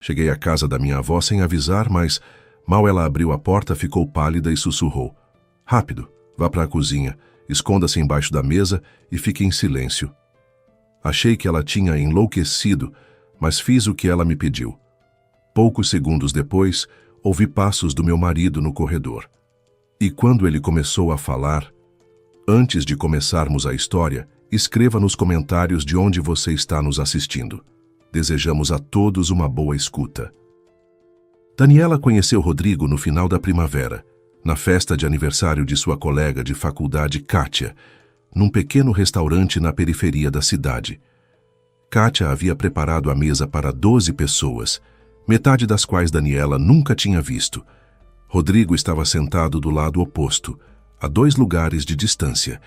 Cheguei à casa da minha avó sem avisar, mas mal ela abriu a porta, ficou pálida e sussurrou: "Rápido, vá para a cozinha, esconda-se embaixo da mesa e fique em silêncio." Achei que ela tinha enlouquecido, mas fiz o que ela me pediu. Poucos segundos depois, ouvi passos do meu marido no corredor. E quando ele começou a falar: "Antes de começarmos a história, escreva nos comentários de onde você está nos assistindo. Desejamos a todos uma boa escuta." Daniela conheceu Rodrigo no final da primavera, na festa de aniversário de sua colega de faculdade, Kátia, num pequeno restaurante na periferia da cidade. Kátia havia preparado a mesa para 12 pessoas, metade das quais Daniela nunca tinha visto. Rodrigo estava sentado do lado oposto, a 2 lugares de distância,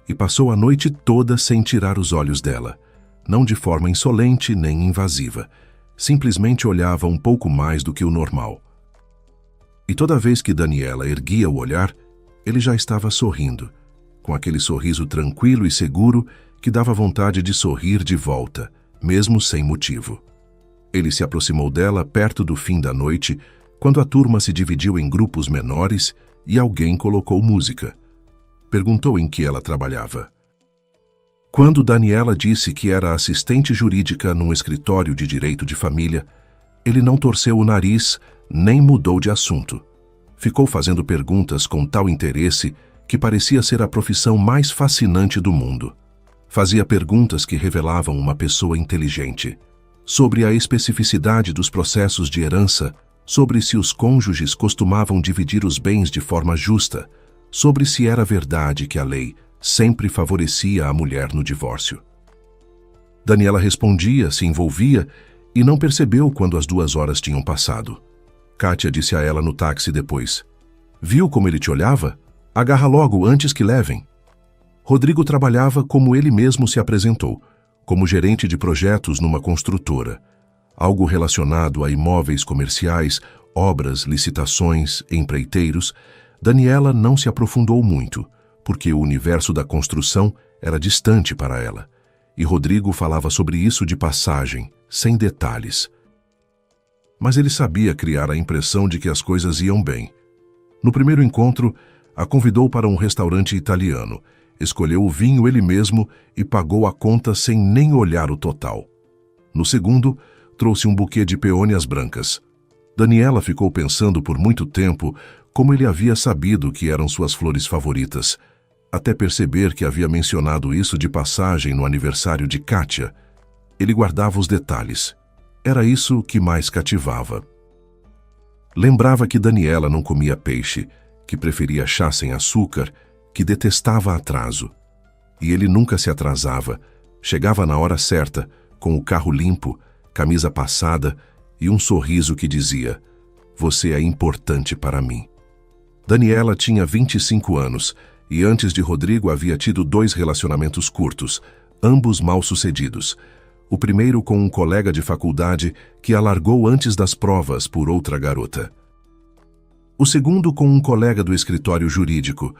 e passou a noite toda sem tirar os olhos dela, não de forma insolente nem invasiva. Simplesmente olhava um pouco mais do que o normal. E toda vez que Daniela erguia o olhar, ele já estava sorrindo, com aquele sorriso tranquilo e seguro que dava vontade de sorrir de volta, mesmo sem motivo. Ele se aproximou dela perto do fim da noite, quando a turma se dividiu em grupos menores e alguém colocou música. Perguntou em que ela trabalhava. Quando Daniela disse que era assistente jurídica num escritório de direito de família, ele não torceu o nariz nem mudou de assunto. Ficou fazendo perguntas com tal interesse que parecia ser a profissão mais fascinante do mundo. Fazia perguntas que revelavam uma pessoa inteligente, sobre a especificidade dos processos de herança, sobre se os cônjuges costumavam dividir os bens de forma justa, sobre se era verdade que a lei sempre favorecia a mulher no divórcio. Daniela respondia, se envolvia e não percebeu quando as 2 horas tinham passado. Kátia disse a ela no táxi depois: "Viu como ele te olhava? Agarra logo antes que levem." Rodrigo trabalhava como ele mesmo se apresentou, como gerente de projetos numa construtora. Algo relacionado a imóveis comerciais, obras, licitações, empreiteiros. Daniela não se aprofundou muito, porque o universo da construção era distante para ela, e Rodrigo falava sobre isso de passagem, sem detalhes. Mas ele sabia criar a impressão de que as coisas iam bem. No primeiro encontro, a convidou para um restaurante italiano, escolheu o vinho ele mesmo e pagou a conta sem nem olhar o total. No segundo, trouxe um buquê de peônias brancas. Daniela ficou pensando por muito tempo como ele havia sabido que eram suas flores favoritas, até perceber que havia mencionado isso de passagem no aniversário de Kátia. Ele guardava os detalhes. Era isso que mais cativava. Lembrava que Daniela não comia peixe, que preferia chá sem açúcar, que detestava atraso. E ele nunca se atrasava, chegava na hora certa, com o carro limpo, camisa passada e um sorriso que dizia: "Você é importante para mim." Daniela tinha 25 anos, e antes de Rodrigo havia tido 2 relacionamentos curtos, ambos mal-sucedidos. O primeiro com um colega de faculdade que a largou antes das provas por outra garota. O segundo com um colega do escritório jurídico,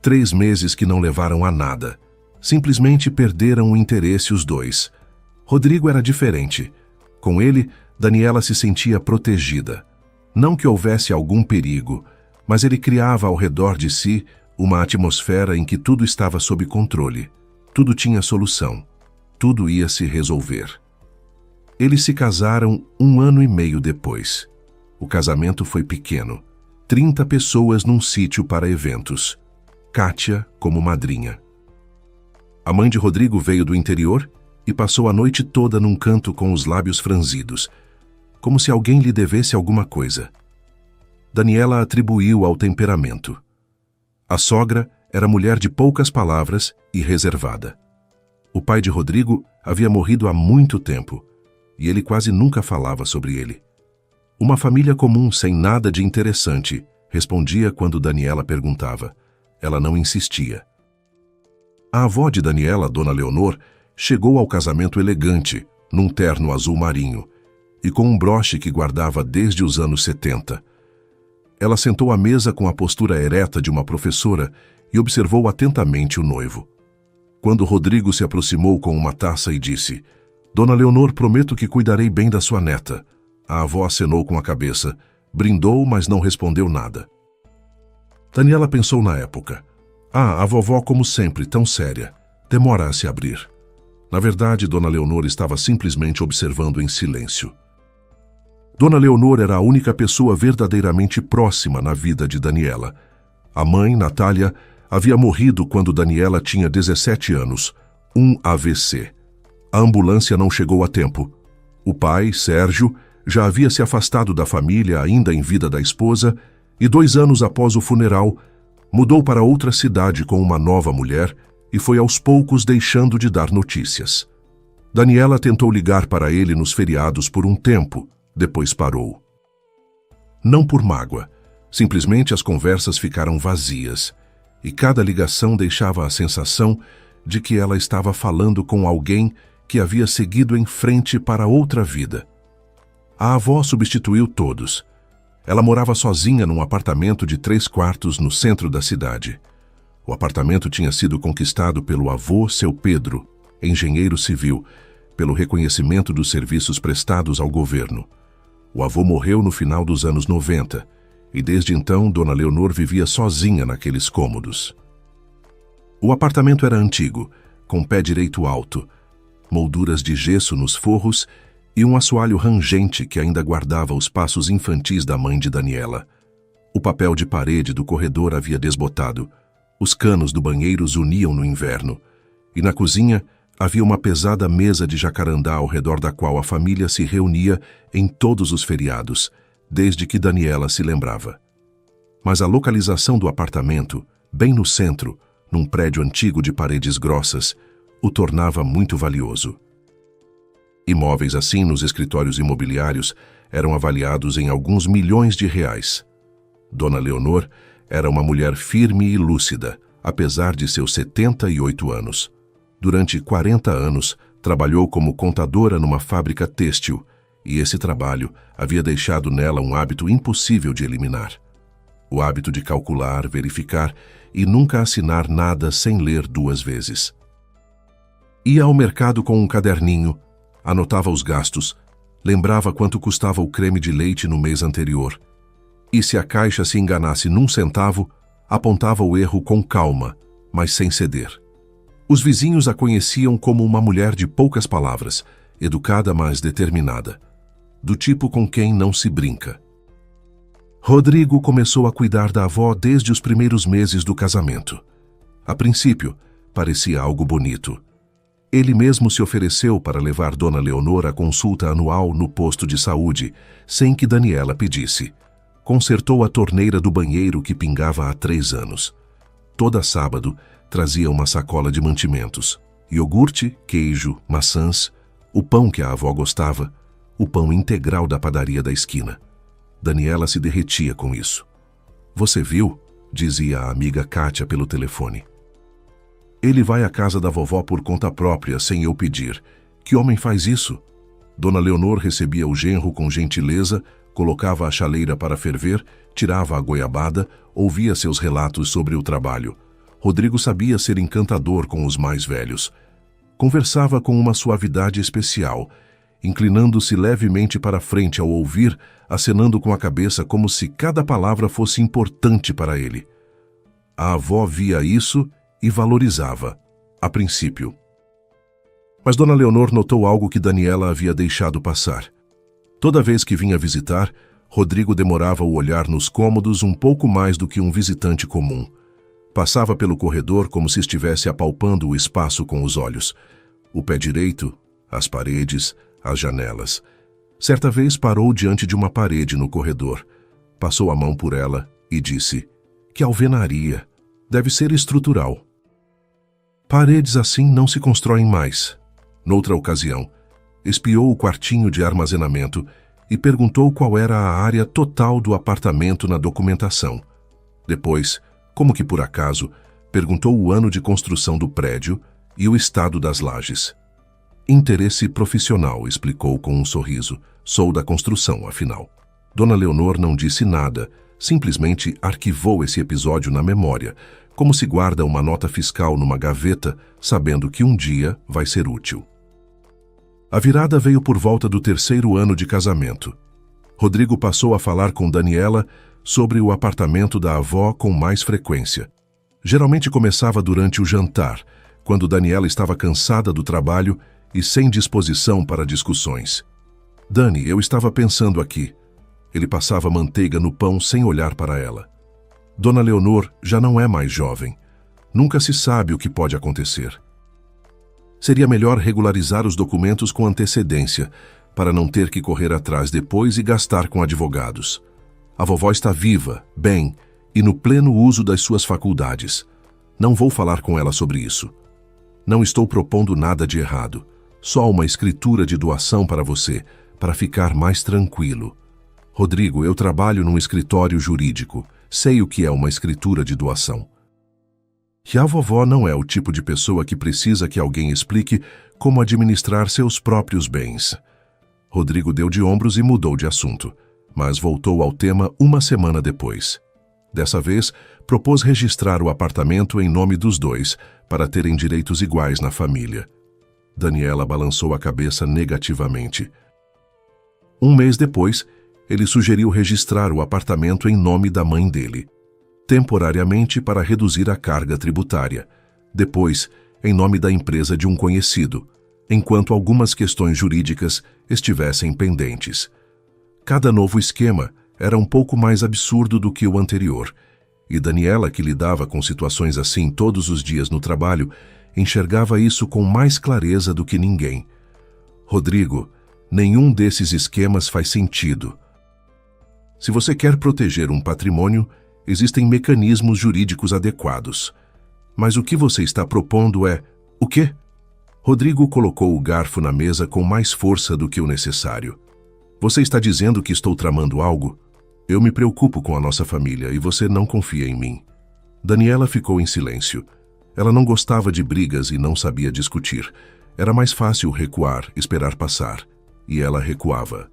3 meses que não levaram a nada. Simplesmente perderam o interesse os 2. Rodrigo era diferente. Com ele, Daniela se sentia protegida. Não que houvesse algum perigo, mas ele criava ao redor de si uma atmosfera em que tudo estava sob controle, tudo tinha solução, tudo ia se resolver. Eles se casaram 1 ano e meio depois. O casamento foi pequeno, 30 pessoas num sítio para eventos. Kátia como madrinha. A mãe de Rodrigo veio do interior e passou a noite toda num canto com os lábios franzidos, como se alguém lhe devesse alguma coisa. Daniela atribuiu ao temperamento. A sogra era mulher de poucas palavras e reservada. O pai de Rodrigo havia morrido há muito tempo, e ele quase nunca falava sobre ele. "Uma família comum sem nada de interessante", respondia quando Daniela perguntava. Ela não insistia. A avó de Daniela, Dona Leonor, chegou ao casamento elegante, num terno azul marinho, e com um broche que guardava desde os anos 70. Ela sentou à mesa com a postura ereta de uma professora e observou atentamente o noivo. Quando Rodrigo se aproximou com uma taça e disse: "Dona Leonor, prometo que cuidarei bem da sua neta. A avó acenou com a cabeça, brindou, mas não respondeu nada. Daniela pensou na época. A vovó, como sempre, tão séria, demora a se abrir. Na verdade, Dona Leonor estava simplesmente observando em silêncio. Dona Leonor era a única pessoa verdadeiramente próxima na vida de Daniela. A mãe, Natália, havia morrido quando Daniela tinha 17 anos, um AVC. A ambulância não chegou a tempo. O pai, Sérgio, já havia se afastado da família ainda em vida da esposa e 2 anos após o funeral, mudou para outra cidade com uma nova mulher e foi aos poucos deixando de dar notícias. Daniela tentou ligar para ele nos feriados por um tempo, depois parou. Não por mágoa, simplesmente as conversas ficaram vazias e cada ligação deixava a sensação de que ela estava falando com alguém que havia seguido em frente para outra vida. A avó substituiu todos. Ela morava sozinha num apartamento de 3 quartos no centro da cidade. O apartamento tinha sido conquistado pelo avô, seu Pedro, engenheiro civil, pelo reconhecimento dos serviços prestados ao governo. O avô morreu no final dos anos 90 e desde então Dona Leonor vivia sozinha naqueles cômodos. O apartamento era antigo, com pé direito alto, molduras de gesso nos forros e um assoalho rangente que ainda guardava os passos infantis da mãe de Daniela. O papel de parede do corredor havia desbotado, os canos do banheiro zuniam no inverno, e na cozinha havia uma pesada mesa de jacarandá ao redor da qual a família se reunia em todos os feriados, desde que Daniela se lembrava. Mas a localização do apartamento, bem no centro, num prédio antigo de paredes grossas, o tornava muito valioso. Imóveis assim nos escritórios imobiliários eram avaliados em alguns milhões de reais. Dona Leonor era uma mulher firme e lúcida, apesar de seus 78 anos. Durante 40 anos, trabalhou como contadora numa fábrica têxtil, e esse trabalho havia deixado nela um hábito impossível de eliminar. O hábito de calcular, verificar e nunca assinar nada sem ler 2 vezes. Ia ao mercado com um caderninho, anotava os gastos, lembrava quanto custava o creme de leite no mês anterior. E se a caixa se enganasse num centavo, apontava o erro com calma, mas sem ceder. Os vizinhos a conheciam como uma mulher de poucas palavras, educada mas determinada, do tipo com quem não se brinca. Rodrigo começou a cuidar da avó desde os primeiros meses do casamento. A princípio, parecia algo bonito. Ele mesmo se ofereceu para levar Dona Leonor à consulta anual no posto de saúde, sem que Daniela pedisse. Consertou a torneira do banheiro que pingava há 3 anos. Toda sábado, trazia uma sacola de mantimentos. Iogurte, queijo, maçãs, o pão que a avó gostava, o pão integral da padaria da esquina. Daniela se derretia com isso. "Você viu?", dizia a amiga Kátia pelo telefone. "Ele vai à casa da vovó por conta própria, sem eu pedir. Que homem faz isso?" Dona Leonor recebia o genro com gentileza, colocava a chaleira para ferver, tirava a goiabada, ouvia seus relatos sobre o trabalho. Rodrigo sabia ser encantador com os mais velhos. Conversava com uma suavidade especial, inclinando-se levemente para frente ao ouvir, acenando com a cabeça como se cada palavra fosse importante para ele. A avó via isso e valorizava, a princípio. Mas Dona Leonor notou algo que Daniela havia deixado passar. Toda vez que vinha visitar, Rodrigo demorava o olhar nos cômodos um pouco mais do que um visitante comum. Passava pelo corredor como se estivesse apalpando o espaço com os olhos. O pé direito, as paredes, as janelas. Certa vez parou diante de uma parede no corredor. Passou a mão por ela e disse: "Que alvenaria! Deve ser estrutural." Paredes assim não se constroem mais. Noutra ocasião, espiou o quartinho de armazenamento e perguntou qual era a área total do apartamento na documentação. Depois, como que por acaso, perguntou o ano de construção do prédio e o estado das lajes. "Interesse profissional", explicou com um sorriso. "Sou da construção, afinal." Dona Leonor não disse nada, simplesmente arquivou esse episódio na memória, como se guarda uma nota fiscal numa gaveta, sabendo que um dia vai ser útil. A virada veio por volta do 3º ano de casamento. Rodrigo passou a falar com Daniela sobre o apartamento da avó com mais frequência. Geralmente começava durante o jantar, quando Daniela estava cansada do trabalho e sem disposição para discussões. Dani, eu estava pensando aqui. Ele passava manteiga no pão sem olhar para ela. Dona Leonor já não é mais jovem. Nunca se sabe o que pode acontecer. Seria melhor regularizar os documentos com antecedência, para não ter que correr atrás depois e gastar com advogados. A vovó está viva, bem, e no pleno uso das suas faculdades. Não vou falar com ela sobre isso. Não estou propondo nada de errado. Só uma escritura de doação para você, para ficar mais tranquilo. Rodrigo, eu trabalho num escritório jurídico. Sei o que é uma escritura de doação. E a vovó não é o tipo de pessoa que precisa que alguém explique como administrar seus próprios bens. Rodrigo deu de ombros e mudou de assunto, mas voltou ao tema uma semana depois. Dessa vez, propôs registrar o apartamento em nome dos dois, para terem direitos iguais na família. Daniela balançou a cabeça negativamente. Um mês depois, ele sugeriu registrar o apartamento em nome da mãe dele, temporariamente para reduzir a carga tributária, depois em nome da empresa de um conhecido, enquanto algumas questões jurídicas estivessem pendentes. Cada novo esquema era um pouco mais absurdo do que o anterior, e Daniela, que lidava com situações assim todos os dias no trabalho, enxergava isso com mais clareza do que ninguém. Rodrigo, nenhum desses esquemas faz sentido. Se você quer proteger um patrimônio, existem mecanismos jurídicos adequados. Mas o que você está propondo é... O quê? Rodrigo colocou o garfo na mesa com mais força do que o necessário. Você está dizendo que estou tramando algo? Eu me preocupo com a nossa família e você não confia em mim. Daniela ficou em silêncio. Ela não gostava de brigas e não sabia discutir. Era mais fácil recuar, esperar passar. E ela recuava.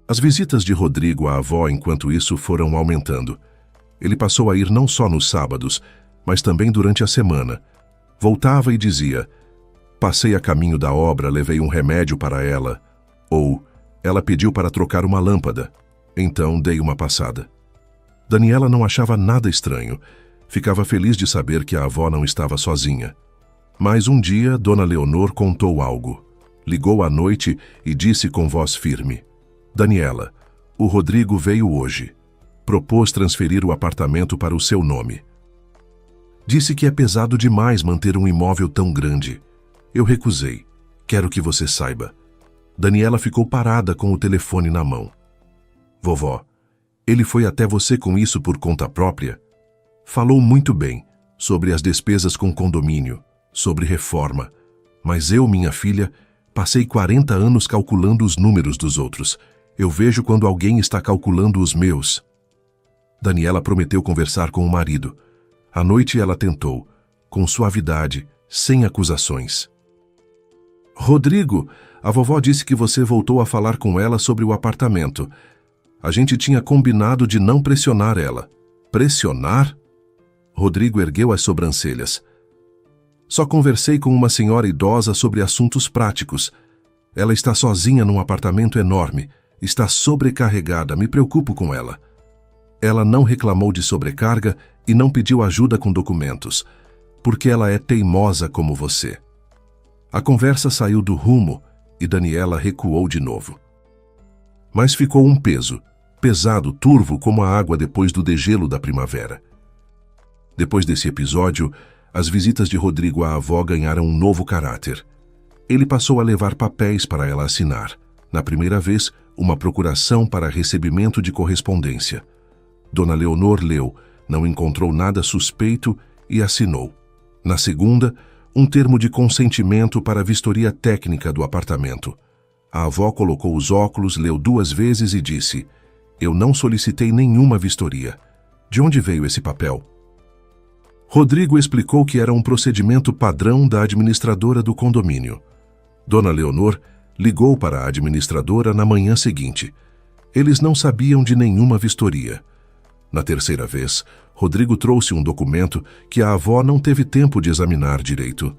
As visitas de Rodrigo à avó enquanto isso foram aumentando. Ele passou a ir não só nos sábados, mas também durante a semana. Voltava e dizia: passei a caminho da obra, levei um remédio para ela. Ou, ela pediu para trocar uma lâmpada. Então dei uma passada. Daniela não achava nada estranho. Ficava feliz de saber que a avó não estava sozinha. Mas um dia, Dona Leonor contou algo. Ligou à noite e disse com voz firme: Daniela, o Rodrigo veio hoje. Propôs transferir o apartamento para o seu nome. Disse que é pesado demais manter um imóvel tão grande. Eu recusei. Quero que você saiba. Daniela ficou parada com o telefone na mão. Vovó, ele foi até você com isso por conta própria? Falou muito bem sobre as despesas com condomínio, sobre reforma. Mas eu, minha filha, passei 40 anos calculando os números dos outros. Eu vejo quando alguém está calculando os meus. Daniela prometeu conversar com o marido. À noite ela tentou, com suavidade, sem acusações. Rodrigo, a vovó disse que você voltou a falar com ela sobre o apartamento. A gente tinha combinado de não pressionar ela. Pressionar? Rodrigo ergueu as sobrancelhas. Só conversei com uma senhora idosa sobre assuntos práticos. Ela está sozinha num apartamento enorme. Está sobrecarregada, me preocupo com ela. Ela não reclamou de sobrecarga e não pediu ajuda com documentos, porque ela é teimosa como você. A conversa saiu do rumo e Daniela recuou de novo. Mas ficou um peso, pesado, turvo como a água depois do degelo da primavera. Depois desse episódio, as visitas de Rodrigo à avó ganharam um novo caráter. Ele passou a levar papéis para ela assinar. Na primeira vez, uma procuração para recebimento de correspondência. Dona Leonor leu, não encontrou nada suspeito e assinou. Na segunda, um termo de consentimento para a vistoria técnica do apartamento. A avó colocou os óculos, leu 2 vezes e disse: eu não solicitei nenhuma vistoria. De onde veio esse papel? Rodrigo explicou que era um procedimento padrão da administradora do condomínio. Dona Leonor ligou para a administradora na manhã seguinte. Eles não sabiam de nenhuma vistoria. Na terceira vez, Rodrigo trouxe um documento que a avó não teve tempo de examinar direito.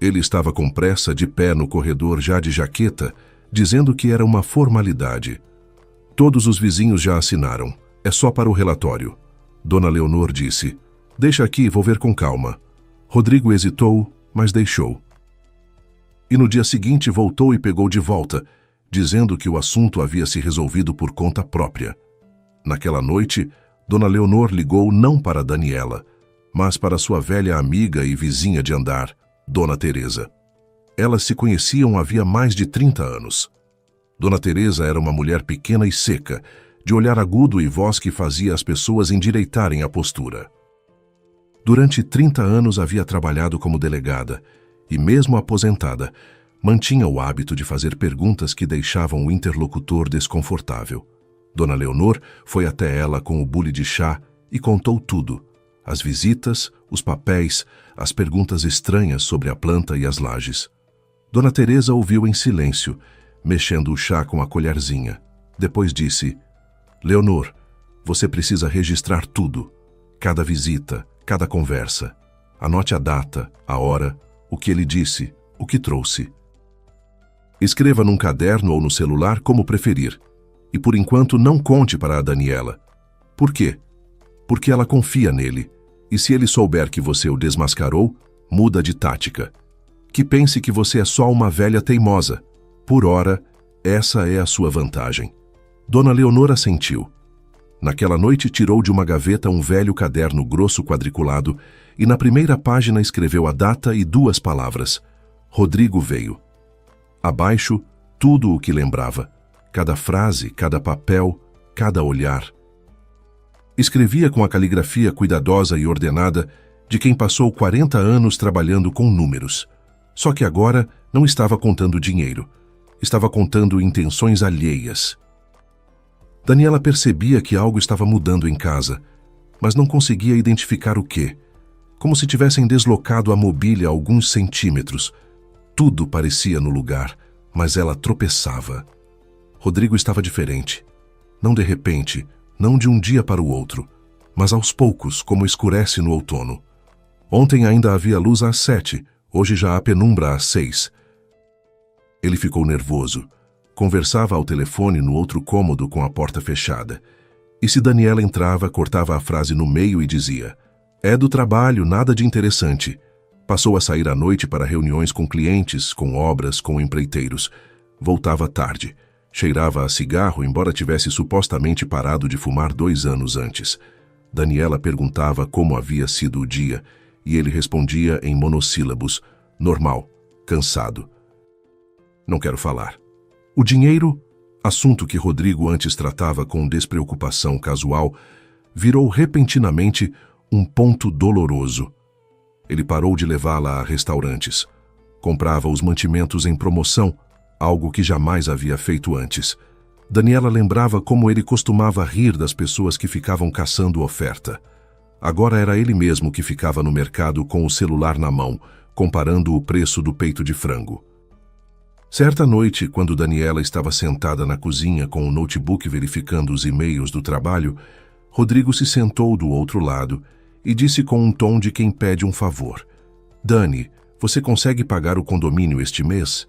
Ele estava com pressa, de pé no corredor já de jaqueta, dizendo que era uma formalidade. Todos os vizinhos já assinaram. É só para o relatório. Dona Leonor disse: deixa aqui, vou ver com calma. Rodrigo hesitou, mas deixou. E no dia seguinte voltou e pegou de volta, dizendo que o assunto havia se resolvido por conta própria. Naquela noite, Dona Leonor ligou não para Daniela, mas para sua velha amiga e vizinha de andar, Dona Teresa. Elas se conheciam havia mais de 30 anos. Dona Teresa era uma mulher pequena e seca, de olhar agudo e voz que fazia as pessoas endireitarem a postura. Durante 30 anos havia trabalhado como delegada e, mesmo aposentada, mantinha o hábito de fazer perguntas que deixavam o interlocutor desconfortável. Dona Leonor foi até ela com o bule de chá e contou tudo: as visitas, os papéis, as perguntas estranhas sobre a planta e as lajes. Dona Teresa ouviu em silêncio, mexendo o chá com a colherzinha. Depois disse: Leonor, você precisa registrar tudo. Cada visita, cada conversa. Anote a data, a hora, o que ele disse, o que trouxe. Escreva num caderno ou no celular como preferir. E por enquanto não conte para a Daniela. Por quê? Porque ela confia nele. E se ele souber que você o desmascarou, muda de tática. Que pense que você é só uma velha teimosa. Por ora, essa é a sua vantagem. Dona Leonor assentiu. Naquela noite tirou de uma gaveta um velho caderno grosso quadriculado e na primeira página escreveu a data e 2 palavras: Rodrigo veio. Abaixo, tudo o que lembrava. Cada frase, cada papel, cada olhar. Escrevia com a caligrafia cuidadosa e ordenada de quem passou 40 anos trabalhando com números. Só que agora não estava contando dinheiro. Estava contando intenções alheias. Daniela percebia que algo estava mudando em casa, mas não conseguia identificar o quê. Como se tivessem deslocado a mobília alguns centímetros. Tudo parecia no lugar, mas ela tropeçava. Rodrigo estava diferente. Não de repente, não de um dia para o outro, mas aos poucos, como escurece no outono. Ontem ainda havia luz às 7, hoje já há penumbra às 6. Ele ficou nervoso. Conversava ao telefone no outro cômodo com a porta fechada. E se Daniela entrava, cortava a frase no meio e dizia: é do trabalho, nada de interessante. Passou a sair à noite para reuniões com clientes, com obras, com empreiteiros. Voltava tarde. Cheirava a cigarro, embora tivesse supostamente parado de fumar 2 anos antes. Daniela perguntava como havia sido o dia, e ele respondia em monossílabos: normal, cansado. Não quero falar. O dinheiro, assunto que Rodrigo antes tratava com despreocupação casual, virou repentinamente um ponto doloroso. Ele parou de levá-la a restaurantes. Comprava os mantimentos em promoção, algo que jamais havia feito antes. Daniela lembrava como ele costumava rir das pessoas que ficavam caçando oferta. Agora era ele mesmo que ficava no mercado com o celular na mão, comparando o preço do peito de frango. Certa noite, quando Daniela estava sentada na cozinha com o notebook verificando os e-mails do trabalho, Rodrigo se sentou do outro lado e disse com um tom de quem pede um favor: Dani, você consegue pagar o condomínio este mês?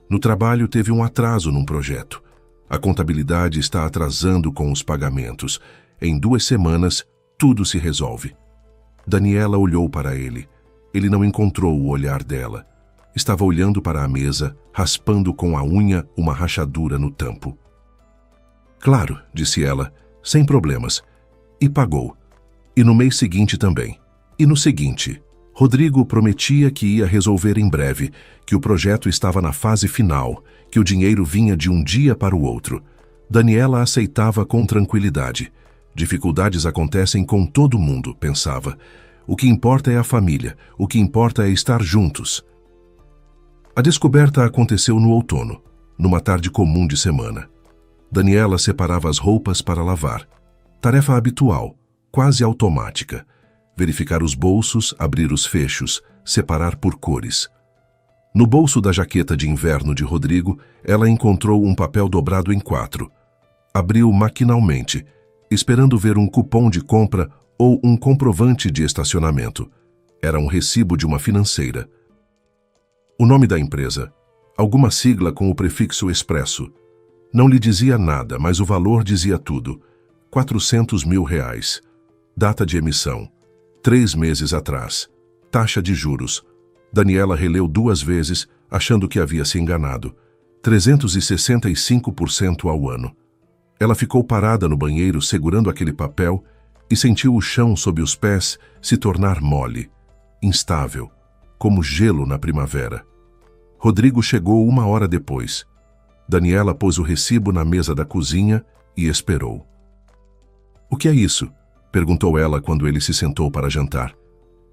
No trabalho teve um atraso num projeto. A contabilidade está atrasando com os pagamentos. Em 2 semanas, tudo se resolve. Daniela olhou para ele. Ele não encontrou o olhar dela. Estava olhando para a mesa, raspando com a unha uma rachadura no tampo. Claro, disse ela, sem problemas. E pagou. E no mês seguinte também. E no seguinte. Rodrigo prometia que ia resolver em breve, que o projeto estava na fase final, que o dinheiro vinha de um dia para o outro. Daniela aceitava com tranquilidade. Dificuldades acontecem com todo mundo, pensava. O que importa é a família, o que importa é estar juntos. A descoberta aconteceu no outono, numa tarde comum de semana. Daniela separava as roupas para lavar. Tarefa habitual, quase automática. Verificar os bolsos, abrir os fechos, separar por cores. No bolso da jaqueta de inverno de Rodrigo, ela encontrou um papel dobrado em 4. Abriu maquinalmente, esperando ver um cupom de compra ou um comprovante de estacionamento. Era um recibo de uma financeira. O nome da empresa, alguma sigla com o prefixo expresso. Não lhe dizia nada, mas o valor dizia tudo. 400 mil reais. Data de emissão. 3 meses atrás. Taxa de juros. Daniela releu 2 vezes, achando que havia se enganado. 365% ao ano. Ela ficou parada no banheiro segurando aquele papel e sentiu o chão sob os pés se tornar mole, instável, como gelo na primavera. Rodrigo chegou 1 hora depois. Daniela pôs o recibo na mesa da cozinha e esperou. "O que é isso?" perguntou ela quando ele se sentou para jantar.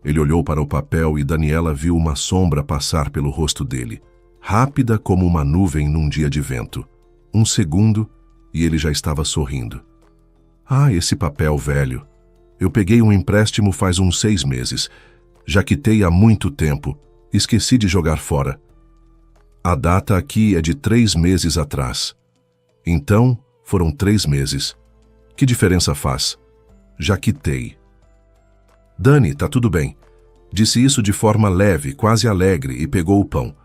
Ele olhou para o papel e Daniela viu uma sombra passar pelo rosto dele, rápida como uma nuvem num dia de vento. 1 segundo e ele já estava sorrindo. "Ah, esse papel velho. Eu peguei um empréstimo faz uns 6 meses. Já quitei há muito tempo. Esqueci de jogar fora. A data aqui é de 3 meses atrás. Então, foram 3 meses. Que diferença faz? Já quitei." "Dani, tá tudo bem." Disse isso de forma leve, quase alegre, e pegou o pão.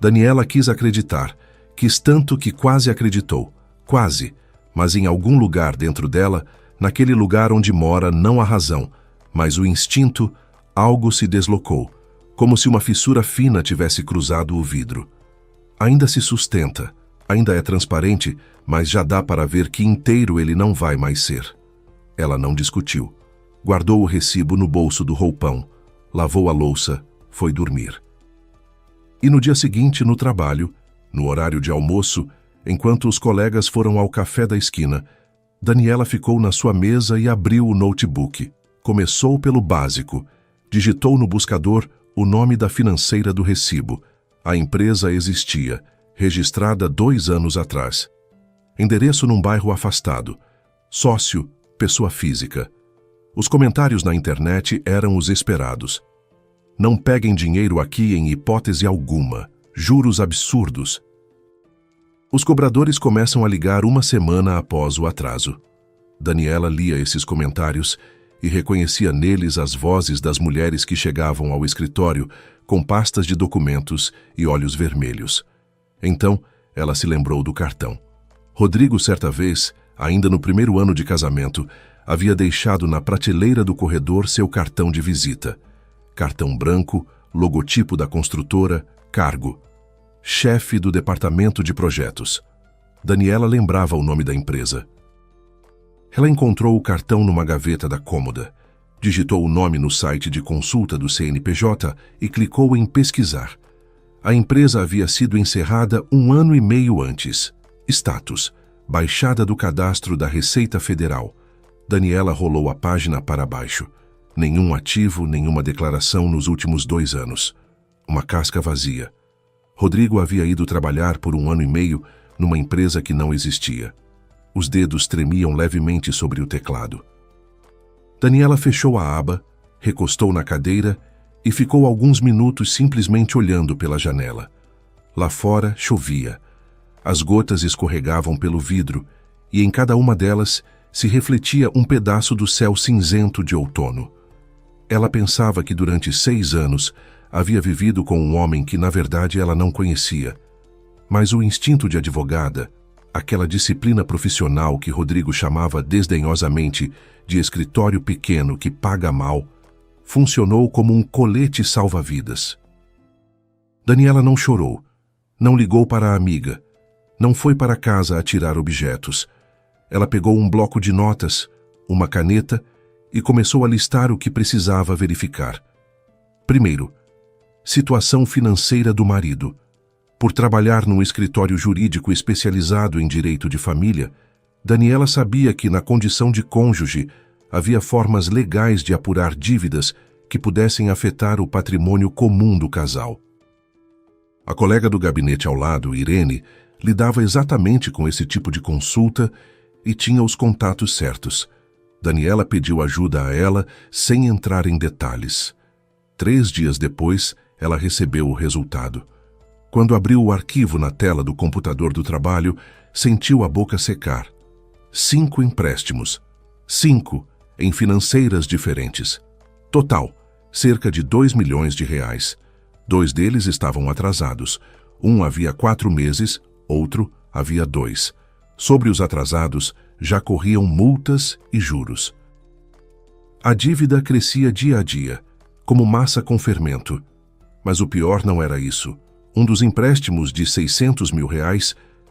Daniela quis acreditar. Quis tanto que quase acreditou. Quase, mas em algum lugar dentro dela, naquele lugar onde mora não a razão, mas o instinto, algo se deslocou, como se uma fissura fina tivesse cruzado o vidro. Ainda se sustenta, ainda é transparente, mas já dá para ver que inteiro ele não vai mais ser. Ela não discutiu. Guardou o recibo no bolso do roupão, lavou a louça, foi dormir. E no dia seguinte, no trabalho, no horário de almoço, enquanto os colegas foram ao café da esquina, Daniela ficou na sua mesa e abriu o notebook. Começou pelo básico. Digitou no buscador o nome da financeira do recibo. A empresa existia, registrada 2 anos atrás. Endereço num bairro afastado. Sócio, pessoa física. Os comentários na internet eram os esperados. "Não peguem dinheiro aqui em hipótese alguma. Juros absurdos." Os cobradores começam a ligar 1 semana após o atraso. Daniela lia esses comentários e reconhecia neles as vozes das mulheres que chegavam ao escritório com pastas de documentos e olhos vermelhos. Então, ela se lembrou do cartão. Rodrigo, certa vez, ainda no primeiro ano de casamento, havia deixado na prateleira do corredor seu cartão de visita. Cartão branco, logotipo da construtora, cargo. Chefe do departamento de projetos. Daniela lembrava o nome da empresa. Ela encontrou o cartão numa gaveta da cômoda, digitou o nome no site de consulta do CNPJ e clicou em pesquisar. A empresa havia sido encerrada 1 ano e meio antes. Status: baixada do cadastro da Receita Federal. Daniela rolou a página para baixo. Nenhum ativo, nenhuma declaração nos últimos 2 anos. Uma casca vazia. Rodrigo havia ido trabalhar por 1 ano e meio numa empresa que não existia. Os dedos tremiam levemente sobre o teclado. Daniela fechou a aba, recostou na cadeira e ficou alguns minutos simplesmente olhando pela janela. Lá fora chovia. As gotas escorregavam pelo vidro e em cada uma delas se refletia um pedaço do céu cinzento de outono. Ela pensava que durante 6 anos havia vivido com um homem que na verdade ela não conhecia. Mas o instinto de advogada, aquela disciplina profissional que Rodrigo chamava desdenhosamente de escritório pequeno que paga mal, funcionou como um colete salva-vidas. Daniela não chorou, não ligou para a amiga, não foi para casa atirar objetos. Ela pegou um bloco de notas, uma caneta e começou a listar o que precisava verificar. Primeiro, situação financeira do marido. Por trabalhar num escritório jurídico especializado em direito de família, Daniela sabia que, na condição de cônjuge, havia formas legais de apurar dívidas que pudessem afetar o patrimônio comum do casal. A colega do gabinete ao lado, Irene, lidava exatamente com esse tipo de consulta e tinha os contatos certos. Daniela pediu ajuda a ela sem entrar em detalhes. 3 dias depois, ela recebeu o resultado. Quando abriu o arquivo na tela do computador do trabalho, sentiu a boca secar. 5 empréstimos. 5 em financeiras diferentes. Total, cerca de 2 milhões de reais. 2 deles estavam atrasados. Um havia 4 meses, outro havia 2. Sobre os atrasados, já corriam multas e juros. A dívida crescia dia a dia, como massa com fermento. Mas o pior não era isso. Um dos empréstimos de R$600 mil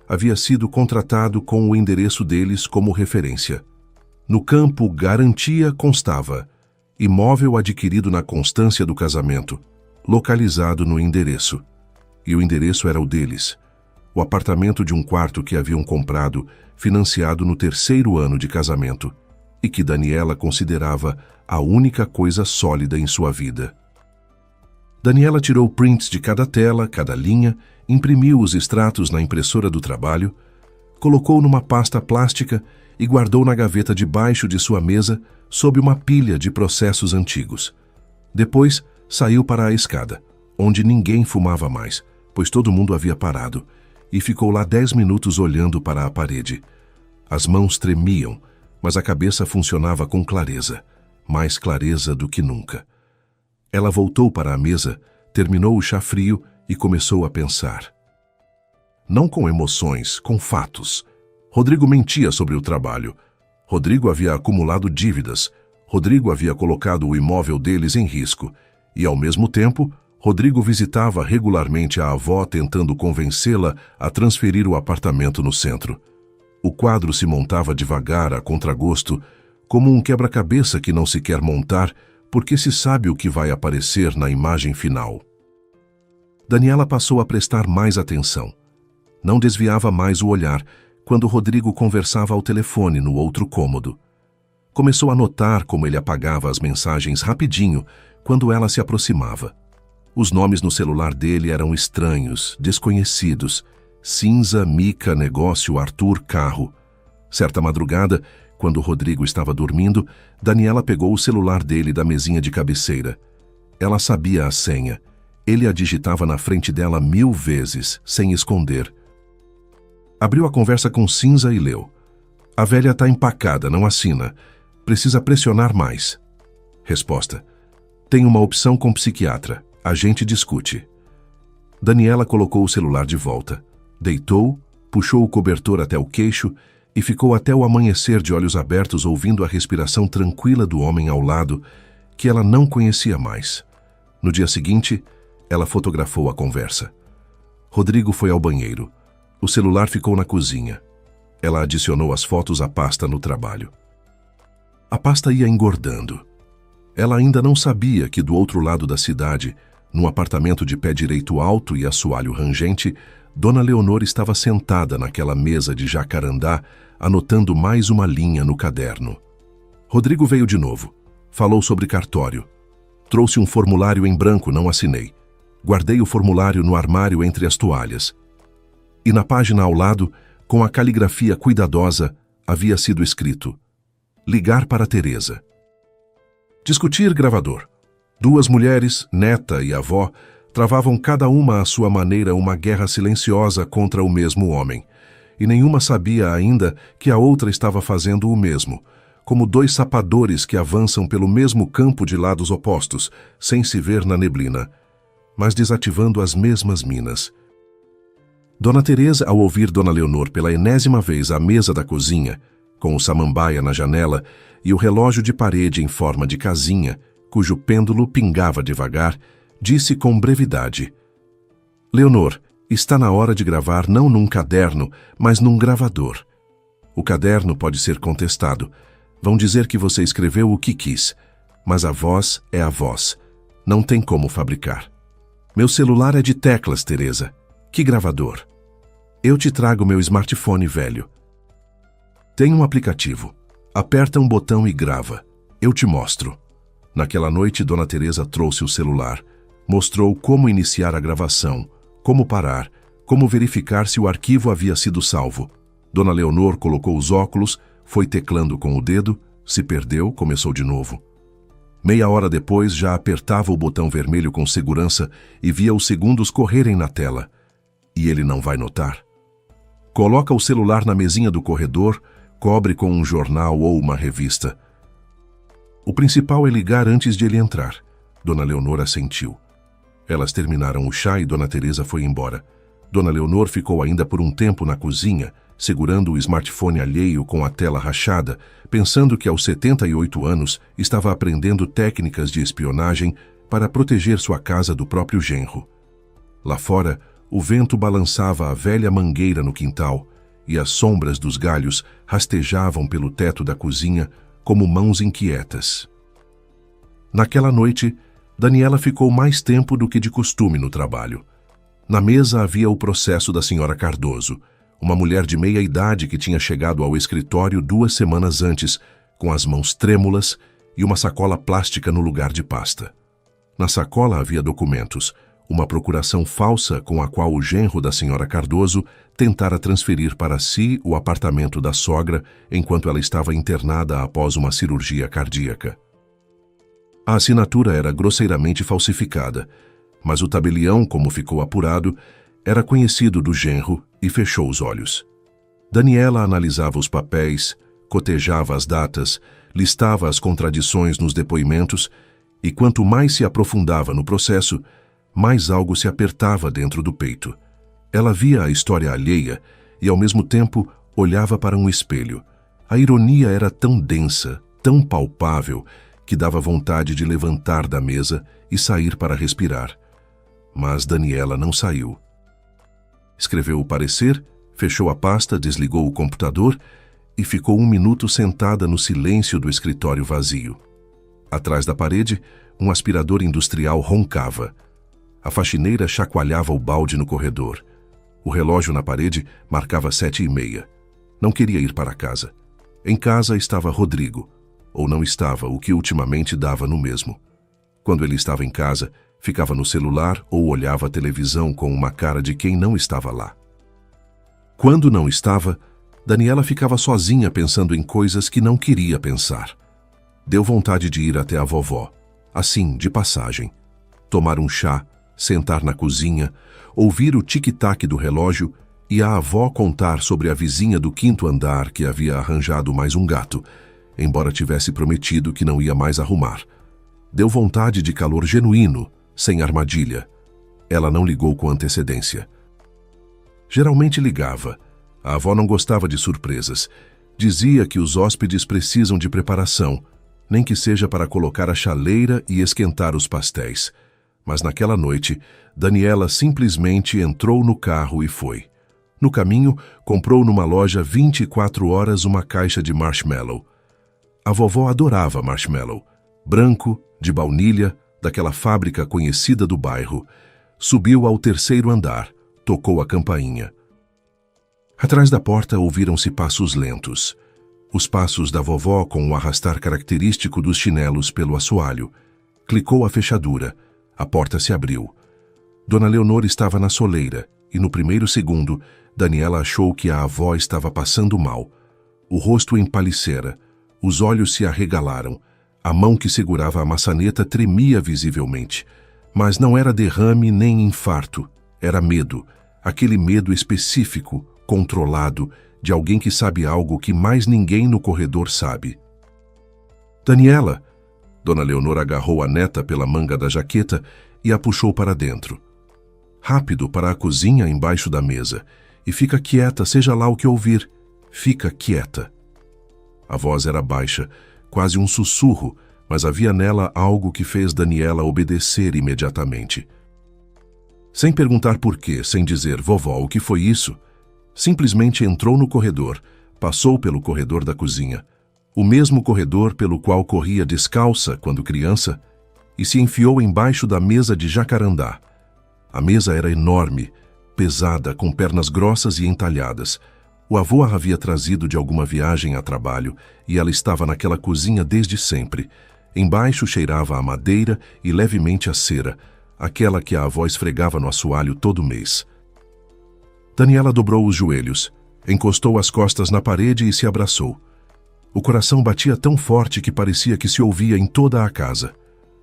havia sido contratado com o endereço deles como referência. No campo garantia constava: imóvel adquirido na constância do casamento, localizado no endereço. E o endereço era o deles. O apartamento de um quarto que haviam comprado, financiado no 3º ano de casamento, e que Daniela considerava a única coisa sólida em sua vida. Daniela tirou prints de cada tela, cada linha, imprimiu os extratos na impressora do trabalho, colocou numa pasta plástica e guardou na gaveta debaixo de sua mesa sob uma pilha de processos antigos. Depois, saiu para a escada, onde ninguém fumava mais, pois todo mundo havia parado, e ficou lá 10 minutos olhando para a parede. As mãos tremiam, mas a cabeça funcionava com clareza, mais clareza do que nunca. Ela voltou para a mesa, terminou o chá frio e começou a pensar. Não com emoções, com fatos. Rodrigo mentia sobre o trabalho. Rodrigo havia acumulado dívidas. Rodrigo havia colocado o imóvel deles em risco. E, ao mesmo tempo, Rodrigo visitava regularmente a avó tentando convencê-la a transferir o apartamento no centro. O quadro se montava devagar, a contragosto, como um quebra-cabeça que não se quer montar porque se sabe o que vai aparecer na imagem final. Daniela passou a prestar mais atenção. Não desviava mais o olhar quando Rodrigo conversava ao telefone no outro cômodo. Começou a notar como ele apagava as mensagens rapidinho quando ela se aproximava. Os nomes no celular dele eram estranhos, desconhecidos. Cinza, Mica, negócio, Arthur, carro. Certa madrugada, quando Rodrigo estava dormindo, Daniela pegou o celular dele da mesinha de cabeceira. Ela sabia a senha. Ele a digitava na frente dela 1000 vezes, sem esconder. Abriu a conversa com Cinza e leu. A velha tá empacada, não assina. Precisa pressionar mais. Resposta. Tem uma opção com psiquiatra. A gente discute. Daniela colocou o celular de volta. Deitou, puxou o cobertor até o queixo e ficou até o amanhecer de olhos abertos ouvindo a respiração tranquila do homem ao lado, que ela não conhecia mais. No dia seguinte, ela fotografou a conversa. Rodrigo foi ao banheiro. O celular ficou na cozinha. Ela adicionou as fotos à pasta no trabalho. A pasta ia engordando. Ela ainda não sabia que do outro lado da cidade, num apartamento de pé direito alto e assoalho rangente, Dona Leonor estava sentada naquela mesa de jacarandá, anotando mais uma linha no caderno. Rodrigo veio de novo. Falou sobre cartório. Trouxe um formulário em branco, não assinei. Guardei o formulário no armário entre as toalhas. E na página ao lado, com a caligrafia cuidadosa, havia sido escrito: ligar para Teresa. Discutir gravador. 2 mulheres, neta e avó, travavam cada uma à sua maneira uma guerra silenciosa contra o mesmo homem. E nenhuma sabia ainda que a outra estava fazendo o mesmo, como 2 sapadores que avançam pelo mesmo campo de lados opostos, sem se ver na neblina, mas desativando as mesmas minas. Dona Teresa, ao ouvir Dona Leonor pela enésima vez à mesa da cozinha, com o samambaia na janela e o relógio de parede em forma de casinha, cujo pêndulo pingava devagar, disse com brevidade: Leonor, está na hora de gravar não num caderno, mas num gravador. O caderno pode ser contestado. Vão dizer que você escreveu o que quis, mas a voz é a voz. Não tem como fabricar. Meu celular é de teclas, Teresa. Que gravador? Eu te trago meu smartphone velho. Tem um aplicativo. Aperta um botão e grava. Eu te mostro. Naquela noite, Dona Teresa trouxe o celular. Mostrou como iniciar a gravação, como parar, como verificar se o arquivo havia sido salvo. Dona Leonor colocou os óculos, foi teclando com o dedo, se perdeu, começou de novo. Meia hora depois, já apertava o botão vermelho com segurança e via os segundos correrem na tela. E ele não vai notar. Coloca o celular na mesinha do corredor, cobre com um jornal ou uma revista. O principal é ligar antes de ele entrar. Dona Leonor assentiu. Elas terminaram o chá e Dona Teresa foi embora. Dona Leonor ficou ainda por um tempo na cozinha, segurando o smartphone alheio com a tela rachada, pensando que aos 78 anos estava aprendendo técnicas de espionagem para proteger sua casa do próprio genro. Lá fora, o vento balançava a velha mangueira no quintal e as sombras dos galhos rastejavam pelo teto da cozinha como mãos inquietas. Naquela noite, Daniela ficou mais tempo do que de costume no trabalho. Na mesa havia o processo da senhora Cardoso, uma mulher de meia idade que tinha chegado ao escritório 2 semanas antes, com as mãos trêmulas e uma sacola plástica no lugar de pasta. Na sacola havia documentos, uma procuração falsa com a qual o genro da senhora Cardoso tentara transferir para si o apartamento da sogra enquanto ela estava internada após uma cirurgia cardíaca. A assinatura era grosseiramente falsificada, mas o tabelião, como ficou apurado, era conhecido do genro e fechou os olhos. Daniela analisava os papéis, cotejava as datas, listava as contradições nos depoimentos e quanto mais se aprofundava no processo, mais algo se apertava dentro do peito. Ela via a história alheia e, ao mesmo tempo, olhava para um espelho. A ironia era tão densa, tão palpável, que dava vontade de levantar da mesa e sair para respirar. Mas Daniela não saiu. Escreveu o parecer, fechou a pasta, desligou o computador e ficou 1 minuto sentada no silêncio do escritório vazio. Atrás da parede, um aspirador industrial roncava. A faxineira chacoalhava o balde no corredor. O relógio na parede marcava 7h30. Não queria ir para casa. Em casa estava Rodrigo. Ou não estava, o que ultimamente dava no mesmo. Quando ele estava em casa, ficava no celular ou olhava a televisão com uma cara de quem não estava lá. Quando não estava, Daniela ficava sozinha pensando em coisas que não queria pensar. Deu vontade de ir até a vovó, assim, de passagem. Tomar um chá, sentar na cozinha, ouvir o tic-tac do relógio e a avó contar sobre a vizinha do 5º andar que havia arranjado mais um gato, embora tivesse prometido que não ia mais arrumar. Deu vontade de calor genuíno, sem armadilha. Ela não ligou com antecedência. Geralmente ligava. A avó não gostava de surpresas. Dizia que os hóspedes precisam de preparação, nem que seja para colocar a chaleira e esquentar os pastéis. Mas naquela noite, Daniela simplesmente entrou no carro e foi. No caminho, comprou numa loja 24 horas uma caixa de marshmallow. A vovó adorava marshmallow. Branco, de baunilha, daquela fábrica conhecida do bairro. Subiu ao 3º andar, tocou a campainha. Atrás da porta ouviram-se passos lentos. Os passos da vovó com o arrastar característico dos chinelos pelo assoalho. Clicou a fechadura. A porta se abriu. Dona Leonor estava na soleira e, no primeiro segundo, Daniela achou que a avó estava passando mal. O rosto empalicera, os olhos se arregalaram, a mão que segurava a maçaneta tremia visivelmente. Mas não era derrame nem infarto, era medo, aquele medo específico, controlado, de alguém que sabe algo que mais ninguém no corredor sabe. Daniela! Dona Leonor agarrou a neta pela manga da jaqueta e a puxou para dentro. Rápido para a cozinha embaixo da mesa. E fica quieta, seja lá o que ouvir. Fica quieta. A voz era baixa, quase um sussurro, mas havia nela algo que fez Daniela obedecer imediatamente. Sem perguntar por quê, sem dizer, vovó, o que foi isso? Simplesmente entrou no corredor, passou pelo corredor da cozinha, o mesmo corredor pelo qual corria descalça quando criança, e se enfiou embaixo da mesa de jacarandá. A mesa era enorme, pesada, com pernas grossas e entalhadas. O avô a havia trazido de alguma viagem a trabalho e ela estava naquela cozinha desde sempre. Embaixo cheirava a madeira e levemente a cera, aquela que a avó esfregava no assoalho todo mês. Daniela dobrou os joelhos, encostou as costas na parede e se abraçou. O coração batia tão forte que parecia que se ouvia em toda a casa.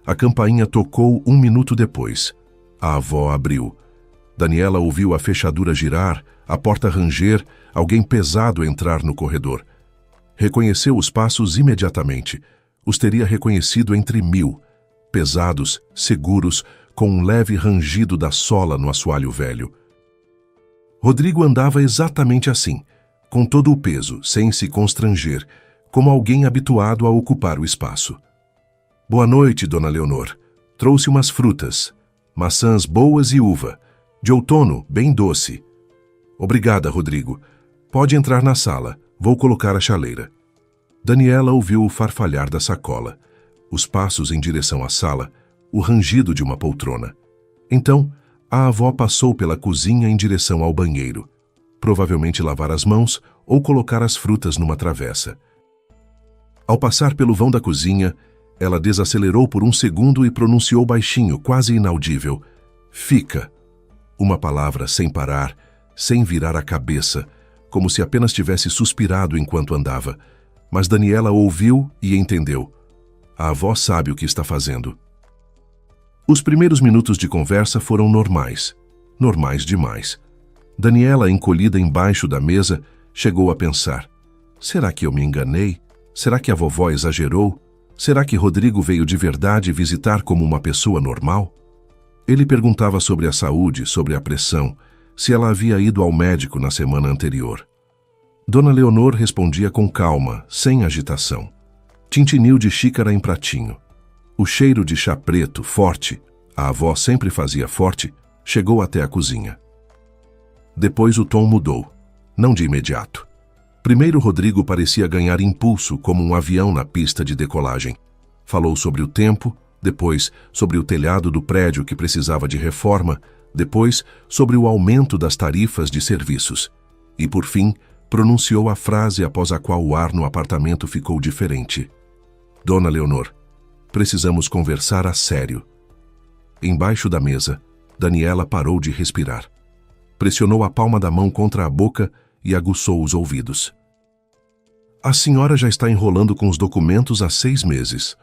A campainha tocou 1 minuto depois. A avó abriu. Daniela ouviu a fechadura girar, a porta ranger, alguém pesado entrar no corredor. Reconheceu os passos imediatamente. Os teria reconhecido entre 1000. Pesados, seguros, com um leve rangido da sola no assoalho velho. Rodrigo andava exatamente assim, com todo o peso, sem se constranger, como alguém habituado a ocupar o espaço. Boa noite, Dona Leonor. Trouxe umas frutas, maçãs boas e uva, de outono, bem doce. Obrigada, Rodrigo. Pode entrar na sala, vou colocar a chaleira. Daniela ouviu o farfalhar da sacola, os passos em direção à sala, o rangido de uma poltrona. Então, a avó passou pela cozinha em direção ao banheiro, provavelmente lavar as mãos ou colocar as frutas numa travessa. Ao passar pelo vão da cozinha, ela desacelerou por um segundo e pronunciou baixinho, quase inaudível: "Fica." Uma palavra sem parar, sem virar a cabeça, como se apenas tivesse suspirado enquanto andava. Mas Daniela ouviu e entendeu. A avó sabe o que está fazendo. Os primeiros minutos de conversa foram normais. Normais demais. Daniela, encolhida embaixo da mesa, chegou a pensar: será que eu me enganei? Será que a vovó exagerou? Será que Rodrigo veio de verdade visitar como uma pessoa normal? Ele perguntava sobre a saúde, sobre a pressão, se ela havia ido ao médico na semana anterior. Dona Leonor respondia com calma, sem agitação. Tintinil de xícara em pratinho. O cheiro de chá preto, forte, a avó sempre fazia forte, chegou até a cozinha. Depois o tom mudou, não de imediato. Primeiro Rodrigo parecia ganhar impulso como um avião na pista de decolagem. Falou sobre o tempo, depois sobre o telhado do prédio que precisava de reforma, depois sobre o aumento das tarifas de serviços. E, por fim, pronunciou a frase após a qual o ar no apartamento ficou diferente. Dona Leonor, precisamos conversar a sério. Embaixo da mesa, Daniela parou de respirar. Pressionou a palma da mão contra a boca e aguçou os ouvidos. A senhora já está enrolando com os documentos há 6 meses.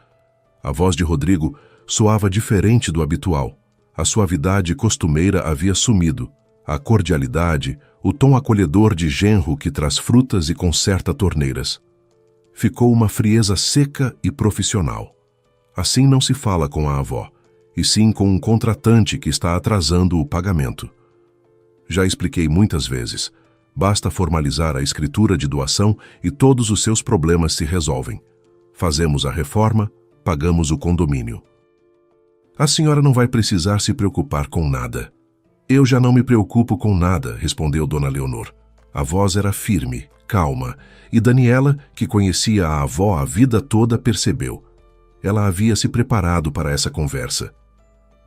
A voz de Rodrigo soava diferente do habitual. A suavidade costumeira havia sumido. A cordialidade, o tom acolhedor de genro que traz frutas e conserta torneiras. Ficou uma frieza seca e profissional. Assim não se fala com a avó, e sim com um contratante que está atrasando o pagamento. Já expliquei muitas vezes. Basta formalizar a escritura de doação e todos os seus problemas se resolvem. Fazemos a reforma, pagamos o condomínio. A senhora não vai precisar se preocupar com nada. Eu já não me preocupo com nada, respondeu Dona Leonor. A voz era firme, calma, e Daniela, que conhecia a avó a vida toda, percebeu. Ela havia se preparado para essa conversa.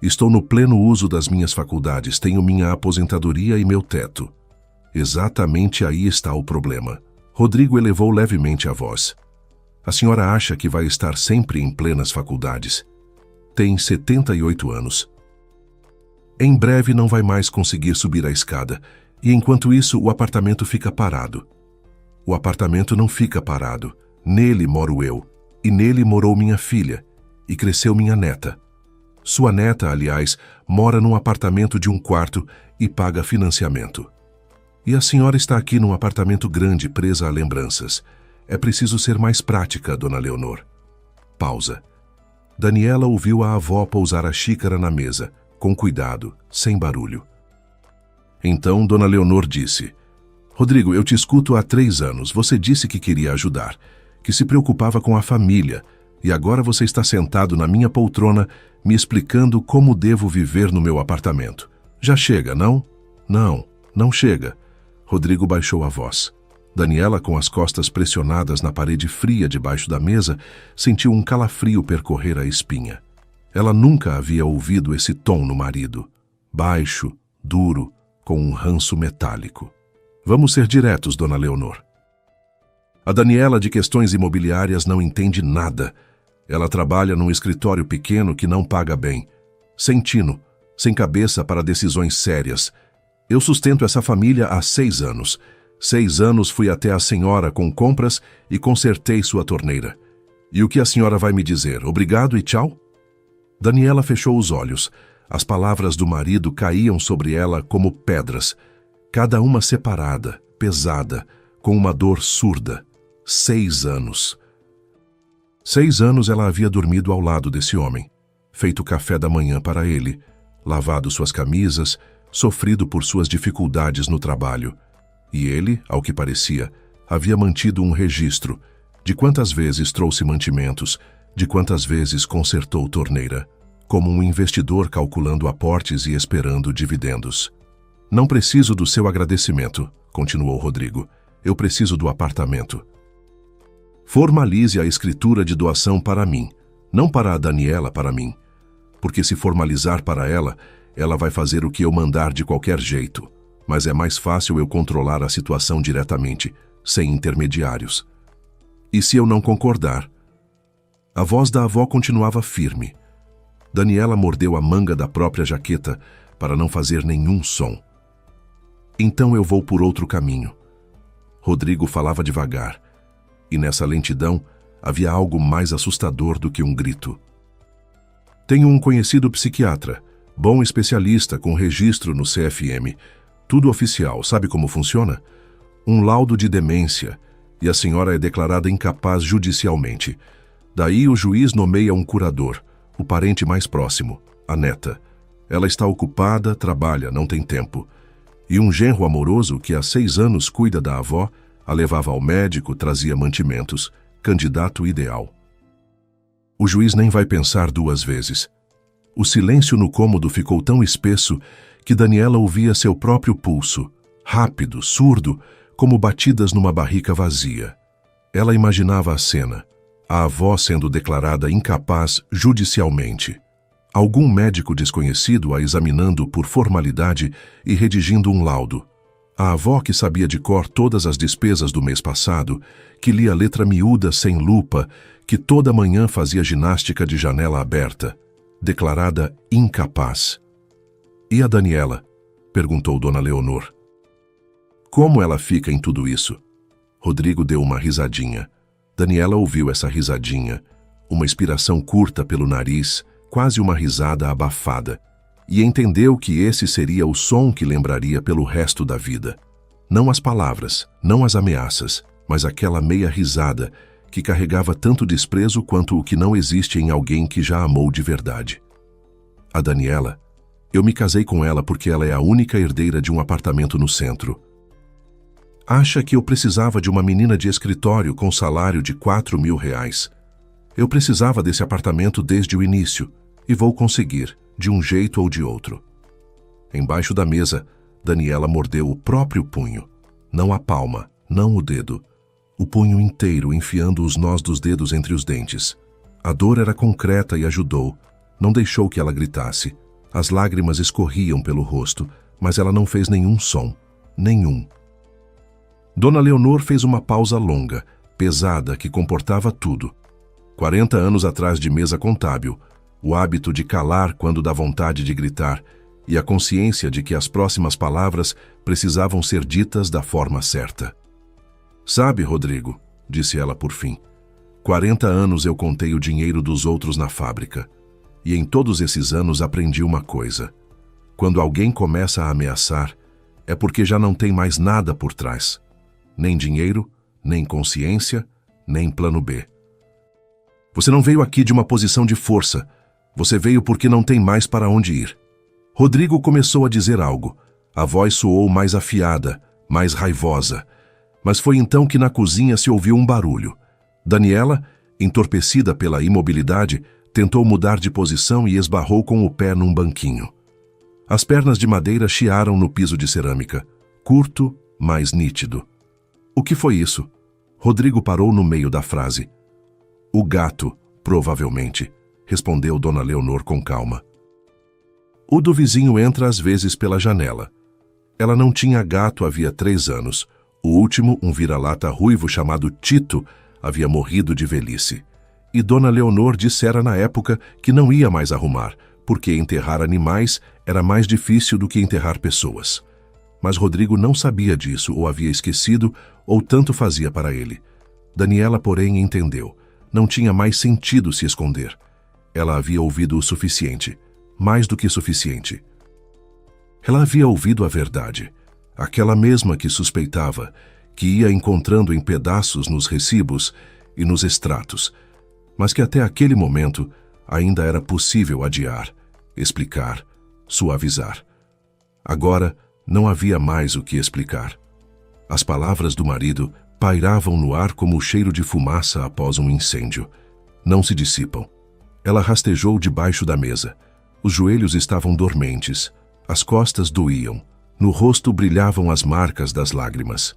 Estou no pleno uso das minhas faculdades, tenho minha aposentadoria e meu teto. Exatamente aí está o problema. Rodrigo elevou levemente a voz. A senhora acha que vai estar sempre em plenas faculdades? Tem 78 anos. Em breve não vai mais conseguir subir a escada, e enquanto isso o apartamento fica parado. O apartamento não fica parado. Nele moro eu, e nele morou minha filha, e cresceu minha neta. Sua neta, aliás, mora num apartamento de 1 quarto e paga financiamento. E a senhora está aqui num apartamento grande, presa a lembranças. É preciso ser mais prática, Dona Leonor. Pausa. Daniela ouviu a avó pousar a xícara na mesa, com cuidado, sem barulho. Então Dona Leonor disse: Rodrigo, eu te escuto há 3 anos. Você disse que queria ajudar, que se preocupava com a família, e agora você está sentado na minha poltrona me explicando como devo viver no meu apartamento. Já chega, não? Não, não chega. Rodrigo baixou a voz. Daniela, com as costas pressionadas na parede fria debaixo da mesa, sentiu um calafrio percorrer a espinha. Ela nunca havia ouvido esse tom no marido. Baixo, duro, com um ranço metálico. Vamos ser diretos, Dona Leonor. A Daniela de questões imobiliárias não entende nada. Ela trabalha num escritório pequeno que não paga bem. Sem tino, sem cabeça para decisões sérias. Eu sustento essa família há 6 anos. 6 anos fui até a senhora com compras e consertei sua torneira. E o que a senhora vai me dizer? Obrigado e tchau? Daniela fechou os olhos. As palavras do marido caíam sobre ela como pedras, cada uma separada, pesada, com uma dor surda. 6 anos. 6 anos ela havia dormido ao lado desse homem, feito café da manhã para ele, lavado suas camisas, sofrido por suas dificuldades no trabalho. E ele, ao que parecia, havia mantido um registro de quantas vezes trouxe mantimentos, de quantas vezes consertou torneira, como um investidor calculando aportes e esperando dividendos. Não preciso do seu agradecimento, continuou Rodrigo. Eu preciso do apartamento. Formalize a escritura de doação para mim, não para a Daniela, para mim. Porque se formalizar para ela, ela vai fazer o que eu mandar de qualquer jeito. Mas é mais fácil eu controlar a situação diretamente, sem intermediários. E se eu não concordar? A voz da avó continuava firme. Daniela mordeu a manga da própria jaqueta para não fazer nenhum som. Então eu vou por outro caminho. Rodrigo falava devagar, e nessa lentidão havia algo mais assustador do que um grito. Tenho um conhecido psiquiatra, bom especialista com registro no CFM, tudo oficial, sabe como funciona? Um laudo de demência, e a senhora é declarada incapaz judicialmente. Daí o juiz nomeia um curador, o parente mais próximo, a neta. Ela está ocupada, trabalha, não tem tempo. E um genro amoroso que há 6 anos cuida da avó, a levava ao médico, trazia mantimentos, candidato ideal. O juiz nem vai pensar 2 vezes. O silêncio no cômodo ficou tão espesso que Daniela ouvia seu próprio pulso, rápido, surdo, como batidas numa barrica vazia. Ela imaginava a cena, a avó sendo declarada incapaz judicialmente. Algum médico desconhecido a examinando por formalidade e redigindo um laudo. A avó que sabia de cor todas as despesas do mês passado, que lia letra miúda sem lupa, que toda manhã fazia ginástica de janela aberta, declarada incapaz. E a Daniela? Perguntou Dona Leonor. Como ela fica em tudo isso? Rodrigo deu uma risadinha. Daniela ouviu essa risadinha, uma expiração curta pelo nariz, quase uma risada abafada, e entendeu que esse seria o som que lembraria pelo resto da vida. Não as palavras, não as ameaças, mas aquela meia risada que carregava tanto desprezo quanto o que não existe em alguém que já amou de verdade. A Daniela, eu me casei com ela porque ela é a única herdeira de um apartamento no centro. Acha que eu precisava de uma menina de escritório com salário de R$4.000. Eu precisava desse apartamento desde o início, e vou conseguir, de um jeito ou de outro. Embaixo da mesa, Daniela mordeu o próprio punho. Não a palma, não o dedo. O punho inteiro enfiando os nós dos dedos entre os dentes. A dor era concreta e ajudou. Não deixou que ela gritasse. As lágrimas escorriam pelo rosto, mas ela não fez nenhum som. Nenhum. Dona Leonor fez uma pausa longa, pesada, que comportava tudo. 40 anos atrás de mesa contábil, o hábito de calar quando dá vontade de gritar e a consciência de que as próximas palavras precisavam ser ditas da forma certa. Sabe, Rodrigo, disse ela por fim, 40 anos eu contei o dinheiro dos outros na fábrica, e em todos esses anos aprendi uma coisa. Quando alguém começa a ameaçar, é porque já não tem mais nada por trás. Nem dinheiro, nem consciência, nem plano B. Você não veio aqui de uma posição de força. Você veio porque não tem mais para onde ir. Rodrigo começou a dizer algo. A voz soou mais afiada, mais raivosa. Mas foi então que na cozinha se ouviu um barulho. Daniela, entorpecida pela imobilidade, tentou mudar de posição e esbarrou com o pé num banquinho. As pernas de madeira chiaram no piso de cerâmica, curto, mas nítido. O que foi isso? Rodrigo parou no meio da frase. O gato, provavelmente, respondeu Dona Leonor com calma. O do vizinho entra às vezes pela janela. Ela não tinha gato havia 3 anos. O último, um vira-lata ruivo chamado Tito, havia morrido de velhice. E Dona Leonor dissera na época que não ia mais arrumar, porque enterrar animais era mais difícil do que enterrar pessoas. Mas Rodrigo não sabia disso, ou havia esquecido, ou tanto fazia para ele. Daniela, porém, entendeu. Não tinha mais sentido se esconder. Ela havia ouvido o suficiente, mais do que suficiente. Ela havia ouvido a verdade, aquela mesma que suspeitava, que ia encontrando em pedaços nos recibos e nos extratos, mas que até aquele momento ainda era possível adiar, explicar, suavizar. Agora não havia mais o que explicar. As palavras do marido pairavam no ar como o cheiro de fumaça após um incêndio. Não se dissipam. Ela rastejou debaixo da mesa. Os joelhos estavam dormentes. As costas doíam. No rosto brilhavam as marcas das lágrimas.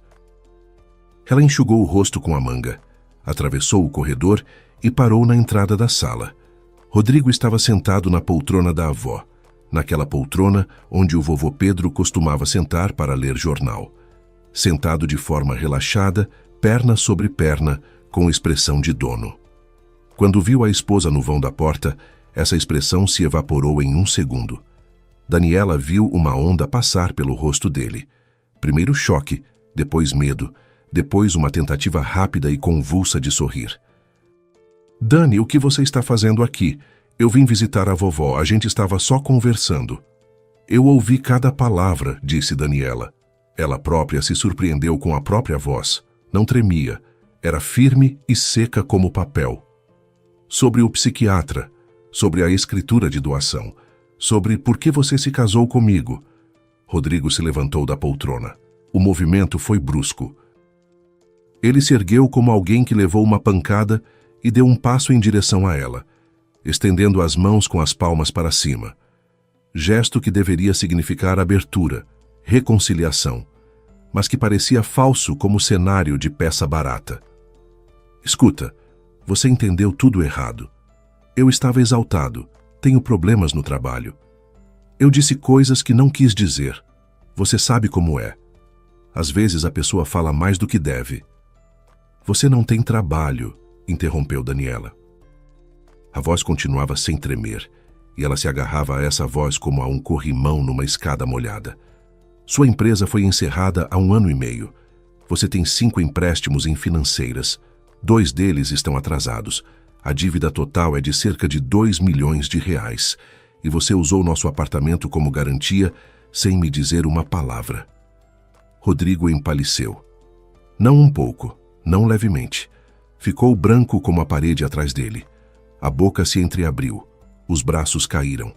Ela enxugou o rosto com a manga, atravessou o corredor e parou na entrada da sala. Rodrigo estava sentado na poltrona da avó, naquela poltrona onde o vovô Pedro costumava sentar para ler jornal. Sentado de forma relaxada, perna sobre perna, com expressão de dono. Quando viu a esposa no vão da porta, essa expressão se evaporou em um segundo. Daniela viu uma onda passar pelo rosto dele. Primeiro choque, depois medo, depois uma tentativa rápida e convulsa de sorrir. "Dani, o que você está fazendo aqui? Eu vim visitar a vovó, a gente estava só conversando." "Eu ouvi cada palavra", disse Daniela. Ela própria se surpreendeu com a própria voz. Não tremia, era firme e seca como papel. "Sobre o psiquiatra, sobre a escritura de doação, sobre por que você se casou comigo." Rodrigo se levantou da poltrona. O movimento foi brusco. Ele se ergueu como alguém que levou uma pancada e deu um passo em direção a ela, estendendo as mãos com as palmas para cima. Gesto que deveria significar abertura, reconciliação, mas que parecia falso como cenário de peça barata. "Escuta, você entendeu tudo errado. Eu estava exaltado, tenho problemas no trabalho. Eu disse coisas que não quis dizer. Você sabe como é. Às vezes a pessoa fala mais do que deve." "Você não tem trabalho", interrompeu Daniela. A voz continuava sem tremer, e ela se agarrava a essa voz como a um corrimão numa escada molhada. "Sua empresa foi encerrada há 1 ano e meio. Você tem 5 empréstimos em financeiras. 2 deles estão atrasados. A dívida total é de cerca de 2 milhões de reais. E você usou nosso apartamento como garantia sem me dizer uma palavra." Rodrigo empaliceu. Não um pouco, não levemente. Ficou branco como a parede atrás dele. A boca se entreabriu. Os braços caíram.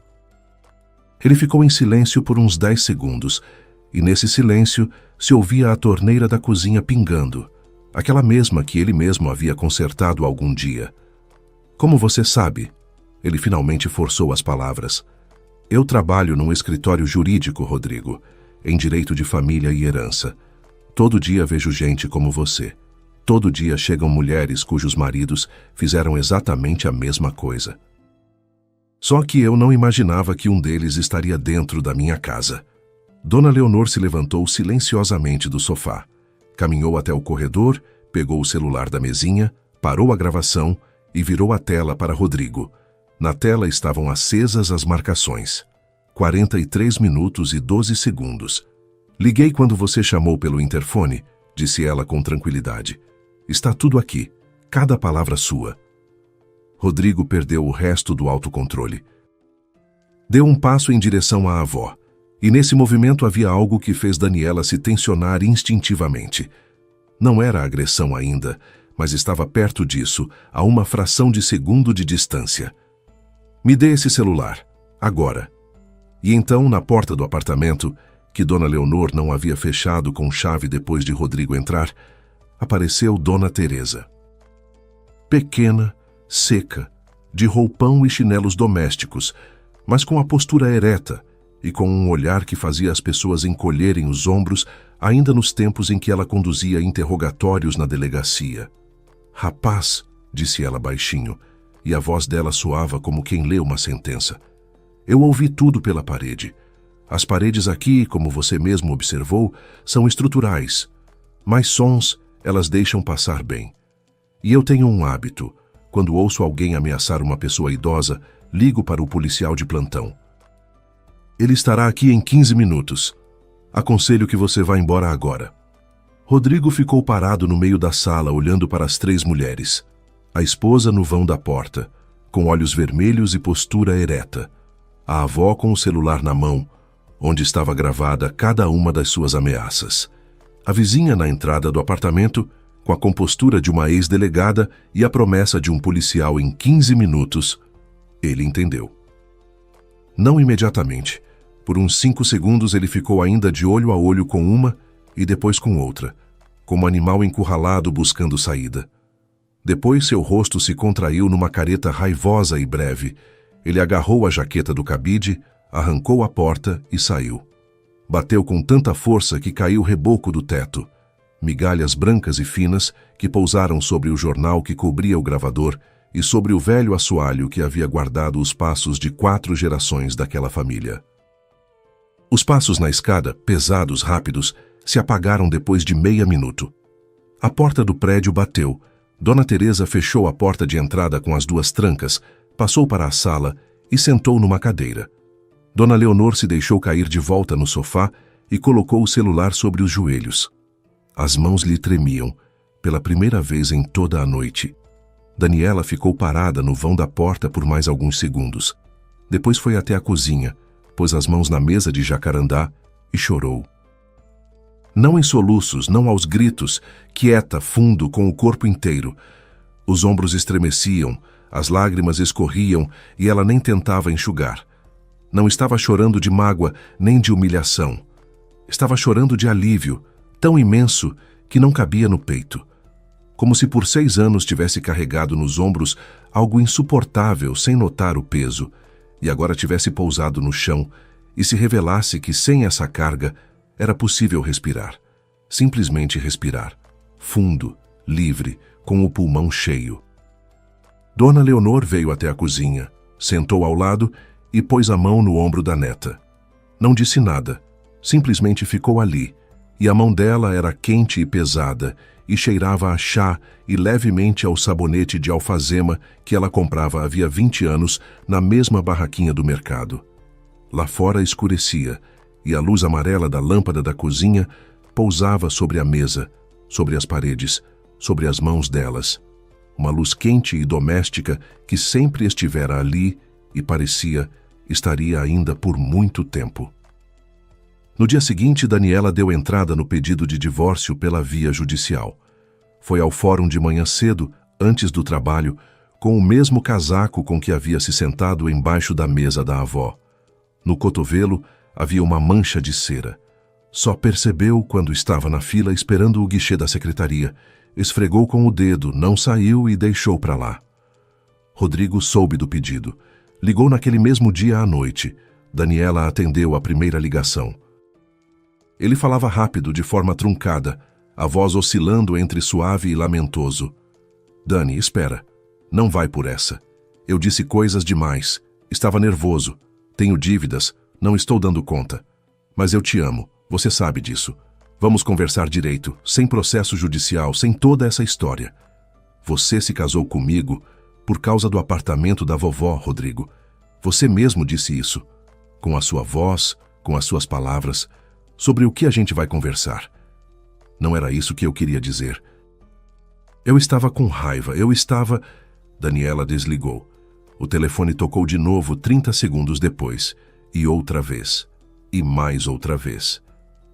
Ele ficou em silêncio por uns 10 segundos, e nesse silêncio se ouvia a torneira da cozinha pingando, aquela mesma que ele mesmo havia consertado algum dia. "Como você sabe?" Ele finalmente forçou as palavras. "Eu trabalho num escritório jurídico, Rodrigo, em direito de família e herança. Todo dia vejo gente como você. Todo dia chegam mulheres cujos maridos fizeram exatamente a mesma coisa. Só que eu não imaginava que um deles estaria dentro da minha casa." Dona Leonor se levantou silenciosamente do sofá, caminhou até o corredor, pegou o celular da mesinha, parou a gravação e virou a tela para Rodrigo. Na tela estavam acesas as marcações. 43 minutos e 12 segundos. "Liguei quando você chamou pelo interfone", disse ela com tranquilidade. "Está tudo aqui, cada palavra sua." Rodrigo perdeu o resto do autocontrole. Deu um passo em direção à avó, e nesse movimento havia algo que fez Daniela se tensionar instintivamente. Não era agressão ainda, mas estava perto disso, a uma fração de segundo de distância. "Me dê esse celular, agora." E então, na porta do apartamento, que Dona Leonor não havia fechado com chave depois de Rodrigo entrar, apareceu Dona Teresa. Pequena, seca, de roupão e chinelos domésticos, mas com a postura ereta e com um olhar que fazia as pessoas encolherem os ombros ainda nos tempos em que ela conduzia interrogatórios na delegacia. "Rapaz", disse ela baixinho, e a voz dela soava como quem lê uma sentença. "Eu ouvi tudo pela parede. As paredes aqui, como você mesmo observou, são estruturais, mas sons elas deixam passar bem. E eu tenho um hábito. Quando ouço alguém ameaçar uma pessoa idosa, ligo para o policial de plantão. Ele estará aqui em 15 minutos. Aconselho que você vá embora agora." Rodrigo ficou parado no meio da sala, olhando para as 3 mulheres. A esposa no vão da porta, com olhos vermelhos e postura ereta. A avó com o celular na mão, onde estava gravada cada uma das suas ameaças. A vizinha na entrada do apartamento, com a compostura de uma ex-delegada e a promessa de um policial em 15 minutos. Ele entendeu. Não imediatamente. Por uns 5 segundos ele ficou ainda de olho a olho com uma e depois com outra, como animal encurralado buscando saída. Depois seu rosto se contraiu numa careta raivosa e breve. Ele agarrou a jaqueta do cabide, arrancou a porta e saiu. Bateu com tanta força que caiu o reboco do teto. Migalhas brancas e finas que pousaram sobre o jornal que cobria o gravador e sobre o velho assoalho que havia guardado os passos de 4 gerações daquela família. Os passos na escada, pesados, rápidos, se apagaram depois de meio minuto. A porta do prédio bateu. Dona Teresa fechou a porta de entrada com as 2 trancas, passou para a sala e sentou numa cadeira. Dona Leonor se deixou cair de volta no sofá e colocou o celular sobre os joelhos. As mãos lhe tremiam, pela primeira vez em toda a noite. Daniela ficou parada no vão da porta por mais alguns segundos. Depois foi até a cozinha, pôs as mãos na mesa de jacarandá e chorou. Não em soluços, não aos gritos, quieta, fundo, com o corpo inteiro. Os ombros estremeciam, as lágrimas escorriam e ela nem tentava enxugar. Não estava chorando de mágoa nem de humilhação. Estava chorando de alívio, tão imenso que não cabia no peito. Como se por 6 anos tivesse carregado nos ombros algo insuportável sem notar o peso, e agora tivesse pousado no chão e se revelasse que sem essa carga era possível respirar. Simplesmente respirar. Fundo, livre, com o pulmão cheio. Dona Leonor veio até a cozinha, sentou ao lado e pôs a mão no ombro da neta. Não disse nada, simplesmente ficou ali, e a mão dela era quente e pesada, e cheirava a chá e levemente ao sabonete de alfazema que ela comprava havia 20 anos na mesma barraquinha do mercado. Lá fora escurecia, e a luz amarela da lâmpada da cozinha pousava sobre a mesa, sobre as paredes, sobre as mãos delas. Uma luz quente e doméstica que sempre estivera ali e parecia estaria ainda por muito tempo. No dia seguinte, Daniela deu entrada no pedido de divórcio pela via judicial. Foi ao fórum de manhã cedo, antes do trabalho, com o mesmo casaco com que havia se sentado embaixo da mesa da avó. No cotovelo havia uma mancha de cera. Só percebeu quando estava na fila esperando o guichê da secretaria. Esfregou com o dedo, não saiu e deixou para lá. Rodrigo soube do pedido. Ligou naquele mesmo dia à noite. Daniela atendeu a primeira ligação. Ele falava rápido, de forma truncada, a voz oscilando entre suave e lamentoso. Dani, espera. Não vai por essa. Eu disse coisas demais. Estava nervoso. Tenho dívidas. Não estou dando conta. Mas eu te amo. Você sabe disso. Vamos conversar direito, sem processo judicial, sem toda essa história. Você se casou comigo por causa do apartamento da vovó, Rodrigo. Você mesmo disse isso. Com a sua voz, com as suas palavras. Sobre o que a gente vai conversar. Não era isso que eu queria dizer. Eu estava com raiva, Daniela desligou. O telefone tocou de novo 30 segundos depois. E outra vez. E mais outra vez.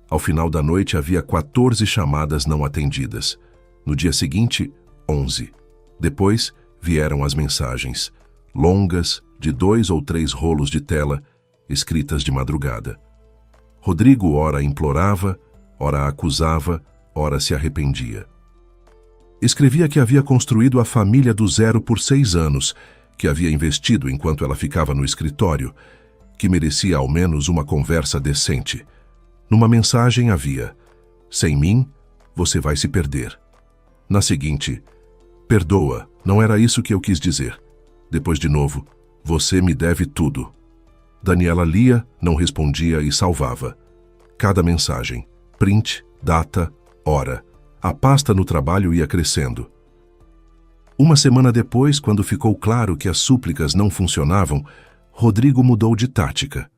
Ao final da noite havia 14 chamadas não atendidas. No dia seguinte, 11. Depois vieram as mensagens. Longas, de 2 ou 3 rolos de tela, escritas de madrugada. Rodrigo ora implorava, ora acusava, ora se arrependia. Escrevia que havia construído a família do zero por 6 anos, que havia investido enquanto ela ficava no escritório, que merecia ao menos uma conversa decente. Numa mensagem havia: sem mim, você vai se perder. Na seguinte: perdoa, não era isso que eu quis dizer. Depois de novo: você me deve tudo. Daniela lia, não respondia e salvava. Cada mensagem, print, data, hora. A pasta no trabalho ia crescendo. Uma semana depois, quando ficou claro que as súplicas não funcionavam, Rodrigo mudou de tática.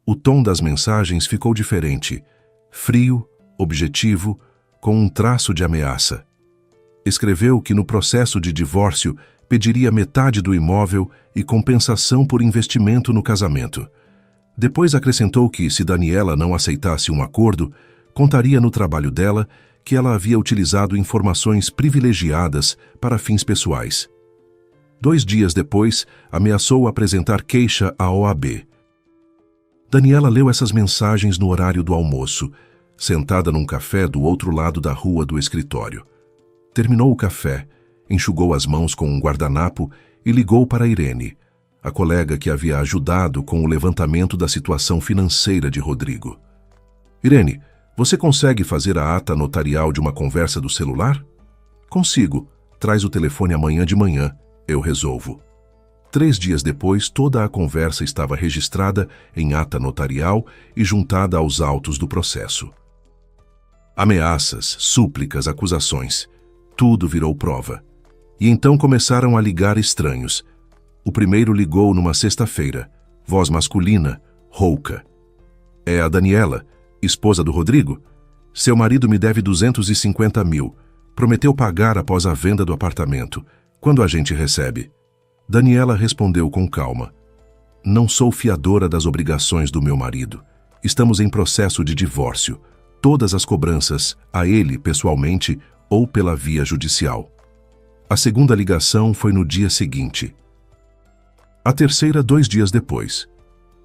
O tom das mensagens ficou diferente, frio, objetivo, com um traço de ameaça. Escreveu que no processo de divórcio pediria metade do imóvel e compensação por investimento no casamento. Depois acrescentou que, se Daniela não aceitasse um acordo, contaria no trabalho dela que ela havia utilizado informações privilegiadas para fins pessoais. 2 dias depois, ameaçou apresentar queixa à OAB. Daniela leu essas mensagens no horário do almoço. sentada num café do outro lado da rua do escritório. Terminou o café, enxugou as mãos com um guardanapo e ligou para Irene, a colega que havia ajudado com o levantamento da situação financeira de Rodrigo. Irene, você consegue fazer a ata notarial de uma conversa do celular? Consigo. Traz o telefone amanhã de manhã. Eu resolvo. 3 dias depois, toda a conversa estava registrada em ata notarial e juntada aos autos do processo. Ameaças, súplicas, acusações. Tudo virou prova. E então começaram a ligar estranhos. O primeiro ligou numa sexta-feira. Voz masculina, rouca. É a Daniela, esposa do Rodrigo? Seu marido me deve 250 mil. Prometeu pagar após a venda do apartamento. Quando a gente recebe? Daniela respondeu com calma. Não sou fiadora das obrigações do meu marido. Estamos em processo de divórcio. Todas as cobranças, a ele pessoalmente ou pela via judicial. A segunda ligação foi no dia seguinte. A terceira 2 dias depois.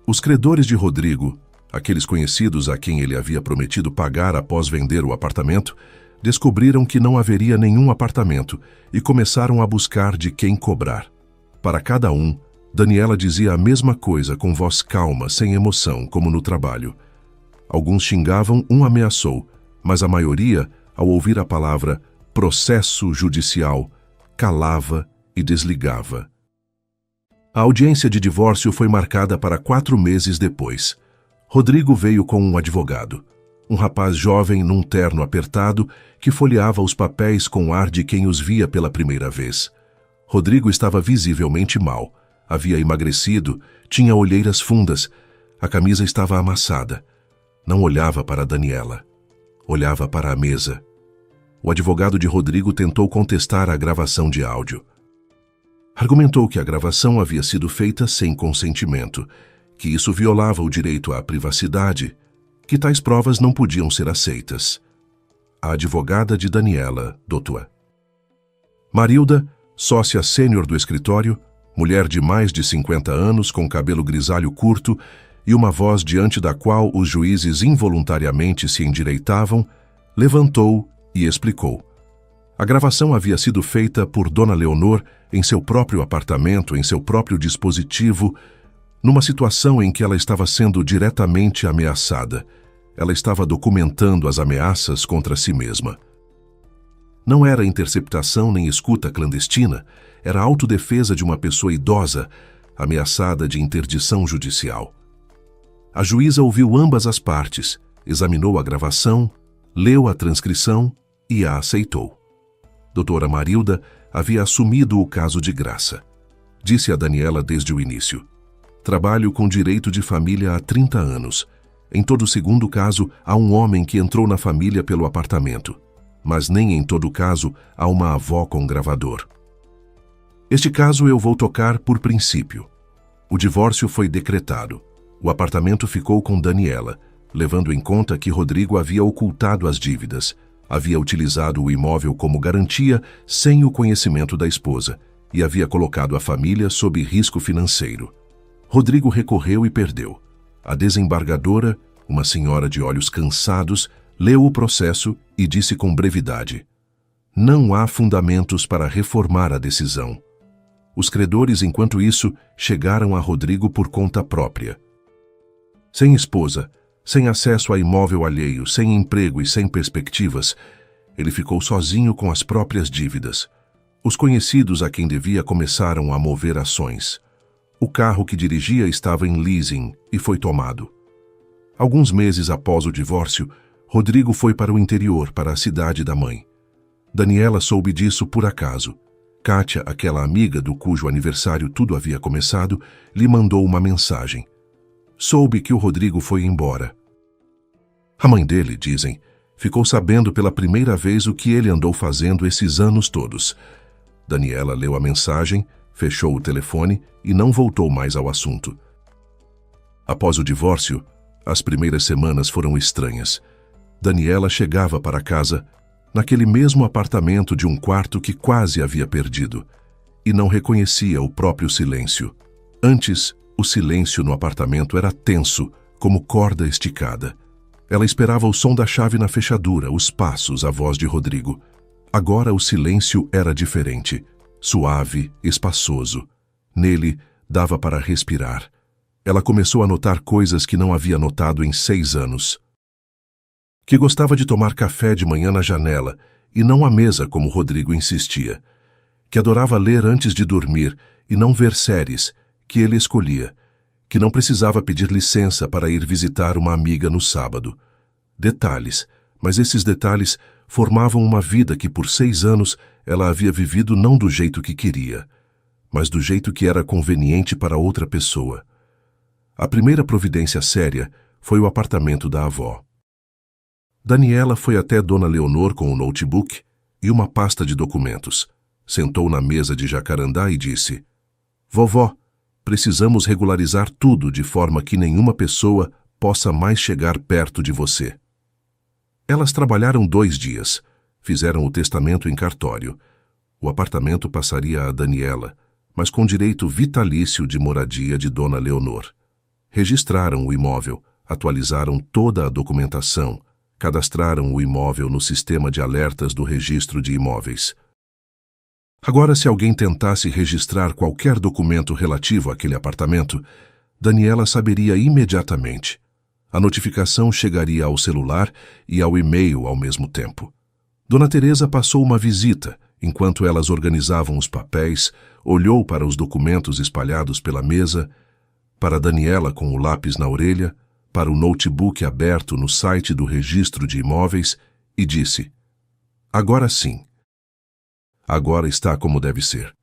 Os credores de Rodrigo, aqueles conhecidos a quem ele havia prometido pagar após vender o apartamento, descobriram que não haveria nenhum apartamento e começaram a buscar de quem cobrar. Para cada um, Daniela dizia a mesma coisa com voz calma, sem emoção, como no trabalho. Alguns xingavam, um ameaçou, mas a maioria, ao ouvir a palavra processo judicial, calava e desligava. A audiência de divórcio foi marcada para 4 meses depois. Rodrigo veio com um advogado, um rapaz jovem num terno apertado que folheava os papéis com ar de quem os via pela primeira vez. Rodrigo estava visivelmente mal, havia emagrecido, tinha olheiras fundas, a camisa estava amassada. Não olhava para Daniela, olhava para a mesa. O advogado de Rodrigo tentou contestar a gravação de áudio. Argumentou que a gravação havia sido feita sem consentimento, que isso violava o direito à privacidade, que tais provas não podiam ser aceitas. A advogada de Daniela, doutora Marilda, sócia sênior do escritório, mulher de mais de 50 anos, com cabelo grisalho curto e uma voz diante da qual os juízes involuntariamente se endireitavam, levantou e explicou. A gravação havia sido feita por Dona Leonor em seu próprio apartamento, em seu próprio dispositivo, numa situação em que ela estava sendo diretamente ameaçada. Ela estava documentando as ameaças contra si mesma. Não era interceptação nem escuta clandestina, era autodefesa de uma pessoa idosa, ameaçada de interdição judicial. A juíza ouviu ambas as partes, examinou a gravação, leu a transcrição e a aceitou. Doutora Marilda havia assumido o caso de graça. Disse a Daniela desde o início. Trabalho com direito de família há 30 anos. Em todo segundo caso, há um homem que entrou na família pelo apartamento. Mas nem em todo caso há uma avó com gravador. Este caso eu vou tocar por princípio. O divórcio foi decretado. O apartamento ficou com Daniela, levando em conta que Rodrigo havia ocultado as dívidas, havia utilizado o imóvel como garantia sem o conhecimento da esposa e havia colocado a família sob risco financeiro. Rodrigo recorreu e perdeu. A desembargadora, uma senhora de olhos cansados, leu o processo e disse com brevidade: não há fundamentos para reformar a decisão. Os credores, enquanto isso, chegaram a Rodrigo por conta própria. Sem esposa, sem acesso a imóvel alheio, sem emprego e sem perspectivas, ele ficou sozinho com as próprias dívidas. Os conhecidos a quem devia começaram a mover ações. O carro que dirigia estava em leasing e foi tomado. Alguns meses após o divórcio, Rodrigo foi para o interior, para a cidade da mãe. Daniela soube disso por acaso. Kátia, aquela amiga do cujo aniversário tudo havia começado, lhe mandou uma mensagem. Soube que o Rodrigo foi embora. A mãe dele, dizem, ficou sabendo pela primeira vez o que ele andou fazendo esses anos todos. Daniela leu a mensagem, fechou o telefone e não voltou mais ao assunto. Após o divórcio, as primeiras semanas foram estranhas. Daniela chegava para casa, naquele mesmo apartamento de um quarto que quase havia perdido, e não reconhecia o próprio silêncio. Antes, o silêncio no apartamento era tenso, como corda esticada. Ela esperava o som da chave na fechadura, os passos, a voz de Rodrigo. Agora o silêncio era diferente, suave, espaçoso. Nele, dava para respirar. Ela começou a notar coisas que não havia notado em 6 anos. Que gostava de tomar café de manhã na janela, e não à mesa como Rodrigo insistia. Que adorava ler antes de dormir e não ver séries, que ele escolhia. Que não precisava pedir licença para ir visitar uma amiga no sábado. Detalhes, mas esses detalhes formavam uma vida que por 6 anos ela havia vivido não do jeito que queria, mas do jeito que era conveniente para outra pessoa. A primeira providência séria foi o apartamento da avó. Daniela foi até Dona Leonor com o notebook e uma pasta de documentos. Sentou na mesa de jacarandá e disse: "Vovó, precisamos regularizar tudo de forma que nenhuma pessoa possa mais chegar perto de você." Elas trabalharam 2 dias. Fizeram o testamento em cartório. O apartamento passaria a Daniela, mas com direito vitalício de moradia de Dona Leonor. Registraram o imóvel, atualizaram toda a documentação, cadastraram o imóvel no sistema de alertas do registro de imóveis. Agora, se alguém tentasse registrar qualquer documento relativo àquele apartamento, Daniela saberia imediatamente. A notificação chegaria ao celular e ao e-mail ao mesmo tempo. Dona Teresa passou uma visita. Enquanto elas organizavam os papéis, olhou para os documentos espalhados pela mesa, para Daniela com o lápis na orelha, para o notebook aberto no site do registro de imóveis e disse: "Agora sim. Agora está como deve ser."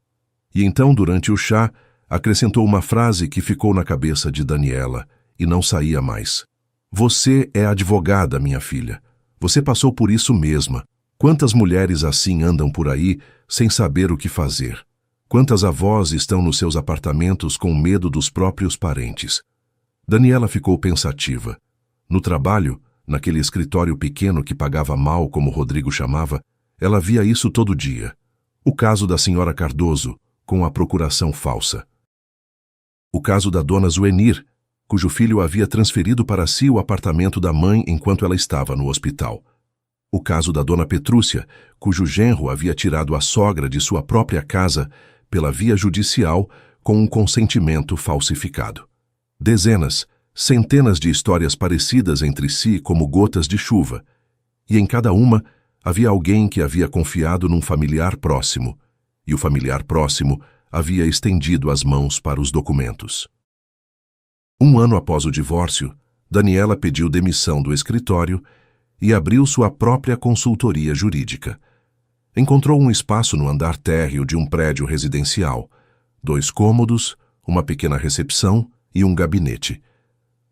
E então, durante o chá, acrescentou uma frase que ficou na cabeça de Daniela e não saía mais. "Você é advogada, minha filha. Você passou por isso mesma. Quantas mulheres assim andam por aí sem saber o que fazer? Quantas avós estão nos seus apartamentos com medo dos próprios parentes?" Daniela ficou pensativa. No trabalho, naquele escritório pequeno que pagava mal, como Rodrigo chamava, ela via isso todo dia. O caso da senhora Cardoso, com a procuração falsa. O caso da dona Zuenir, cujo filho havia transferido para si o apartamento da mãe enquanto ela estava no hospital. O caso da dona Petrúcia, cujo genro havia tirado a sogra de sua própria casa pela via judicial com um consentimento falsificado. Dezenas, centenas de histórias parecidas entre si como gotas de chuva, e em cada uma havia alguém que havia confiado num familiar próximo, e o familiar próximo havia estendido as mãos para os documentos. 1 ano após o divórcio, Daniela pediu demissão do escritório e abriu sua própria consultoria jurídica. Encontrou um espaço no andar térreo de um prédio residencial, 2 cômodos, uma pequena recepção e um gabinete.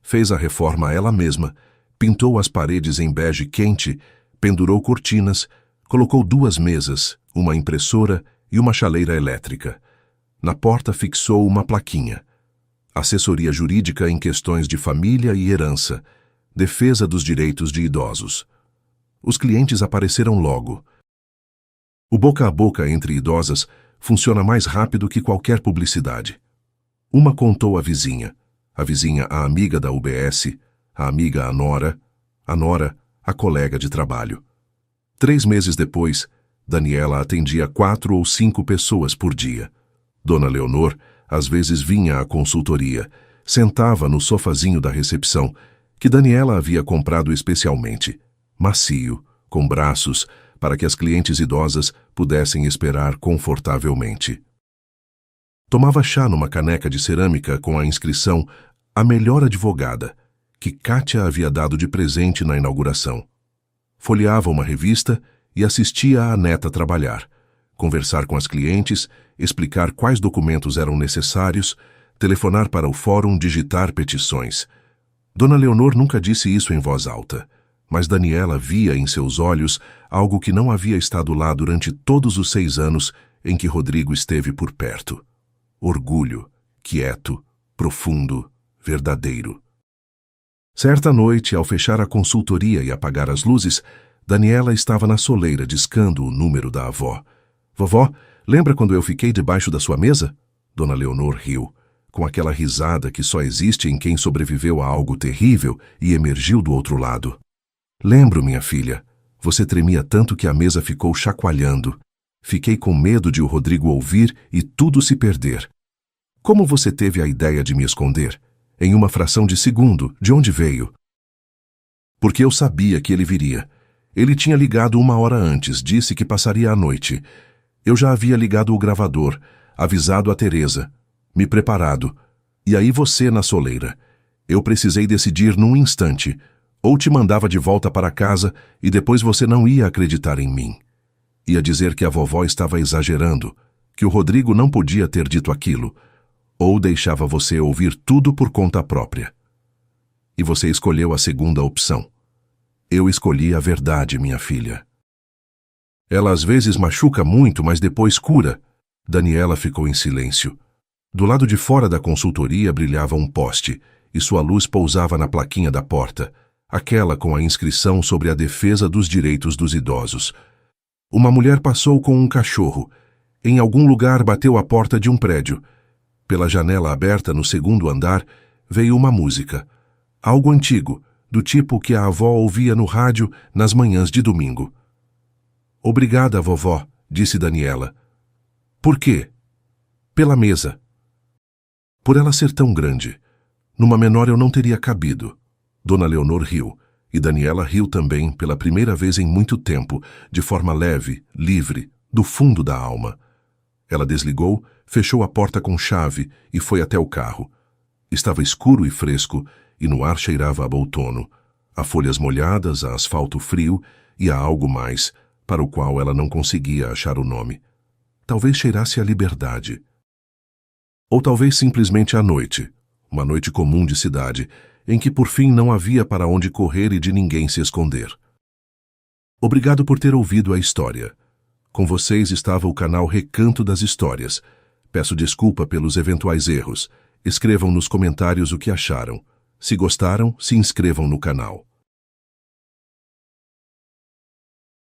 Fez a reforma ela mesma, pintou as paredes em bege quente, pendurou cortinas, colocou 2 mesas, uma impressora e uma chaleira elétrica. Na porta fixou uma plaquinha: Assessoria Jurídica em Questões de Família e Herança, Defesa dos Direitos de Idosos. Os clientes apareceram logo. O boca a boca entre idosas funciona mais rápido que qualquer publicidade. Uma contou à vizinha, a amiga da UBS, a amiga a nora, a colega de trabalho. 3 meses depois, Daniela atendia 4 ou 5 pessoas por dia. Dona Leonor às vezes vinha à consultoria, sentava no sofazinho da recepção, que Daniela havia comprado especialmente, macio, com braços, para que as clientes idosas pudessem esperar confortavelmente. Tomava chá numa caneca de cerâmica com a inscrição "A Melhor Advogada", que Kátia havia dado de presente na inauguração. Folheava uma revista e assistia à neta trabalhar, conversar com as clientes, explicar quais documentos eram necessários, telefonar para o fórum, digitar petições. Dona Leonor nunca disse isso em voz alta, mas Daniela via em seus olhos algo que não havia estado lá durante todos os 6 anos em que Rodrigo esteve por perto. Orgulho, quieto, profundo, verdadeiro. Certa noite, ao fechar a consultoria e apagar as luzes, Daniela estava na soleira discando o número da avó. "Vovó, lembra quando eu fiquei debaixo da sua mesa?" Dona Leonor riu. com aquela risada que só existe em quem sobreviveu a algo terrível e emergiu do outro lado. Lembro, minha filha, você tremia tanto que a mesa ficou chacoalhando. Fiquei com medo de o Rodrigo ouvir e tudo se perder. Como você teve a ideia de me esconder? Em uma fração de segundo, de onde veio? Porque eu sabia que ele viria. Ele tinha ligado 1 hora antes, disse que passaria a noite. Eu já havia ligado o gravador, avisado a Teresa, me preparado. E aí você na soleira. Eu precisei decidir num instante. Ou te mandava de volta para casa e depois você não ia acreditar em mim. Ia dizer que a vovó estava exagerando, que o Rodrigo não podia ter dito aquilo, ou deixava você ouvir tudo por conta própria. E você escolheu a segunda opção. Eu escolhi a verdade, minha filha. Ela às vezes machuca muito, mas depois cura. Daniela ficou em silêncio. Do lado de fora da consultoria brilhava um poste, e sua luz pousava na plaquinha da porta, aquela com a inscrição sobre a defesa dos direitos dos idosos. Uma mulher passou com um cachorro. Em algum lugar bateu a porta de um prédio. Pela janela aberta no segundo andar, veio uma música. Algo antigo, do tipo que a avó ouvia no rádio nas manhãs de domingo. Obrigada, vovó, disse Daniela. Por quê? Pela mesa. Por ela ser tão grande. Numa menor eu não teria cabido. Dona Leonor riu, e Daniela riu também pela primeira vez em muito tempo, de forma leve, livre, do fundo da alma. Ela desligou, fechou a porta com chave e foi até o carro. Estava escuro e fresco, e no ar cheirava a outono, a folhas molhadas, a asfalto frio e a algo mais, para o qual ela não conseguia achar o nome. Talvez cheirasse a liberdade. Ou talvez simplesmente a noite, uma noite comum de cidade, em que por fim não havia para onde correr e de ninguém se esconder. Obrigado por ter ouvido a história. Com vocês estava o canal Recanto das Histórias. Peço desculpa pelos eventuais erros. Escrevam nos comentários o que acharam. Se gostaram, se inscrevam no canal.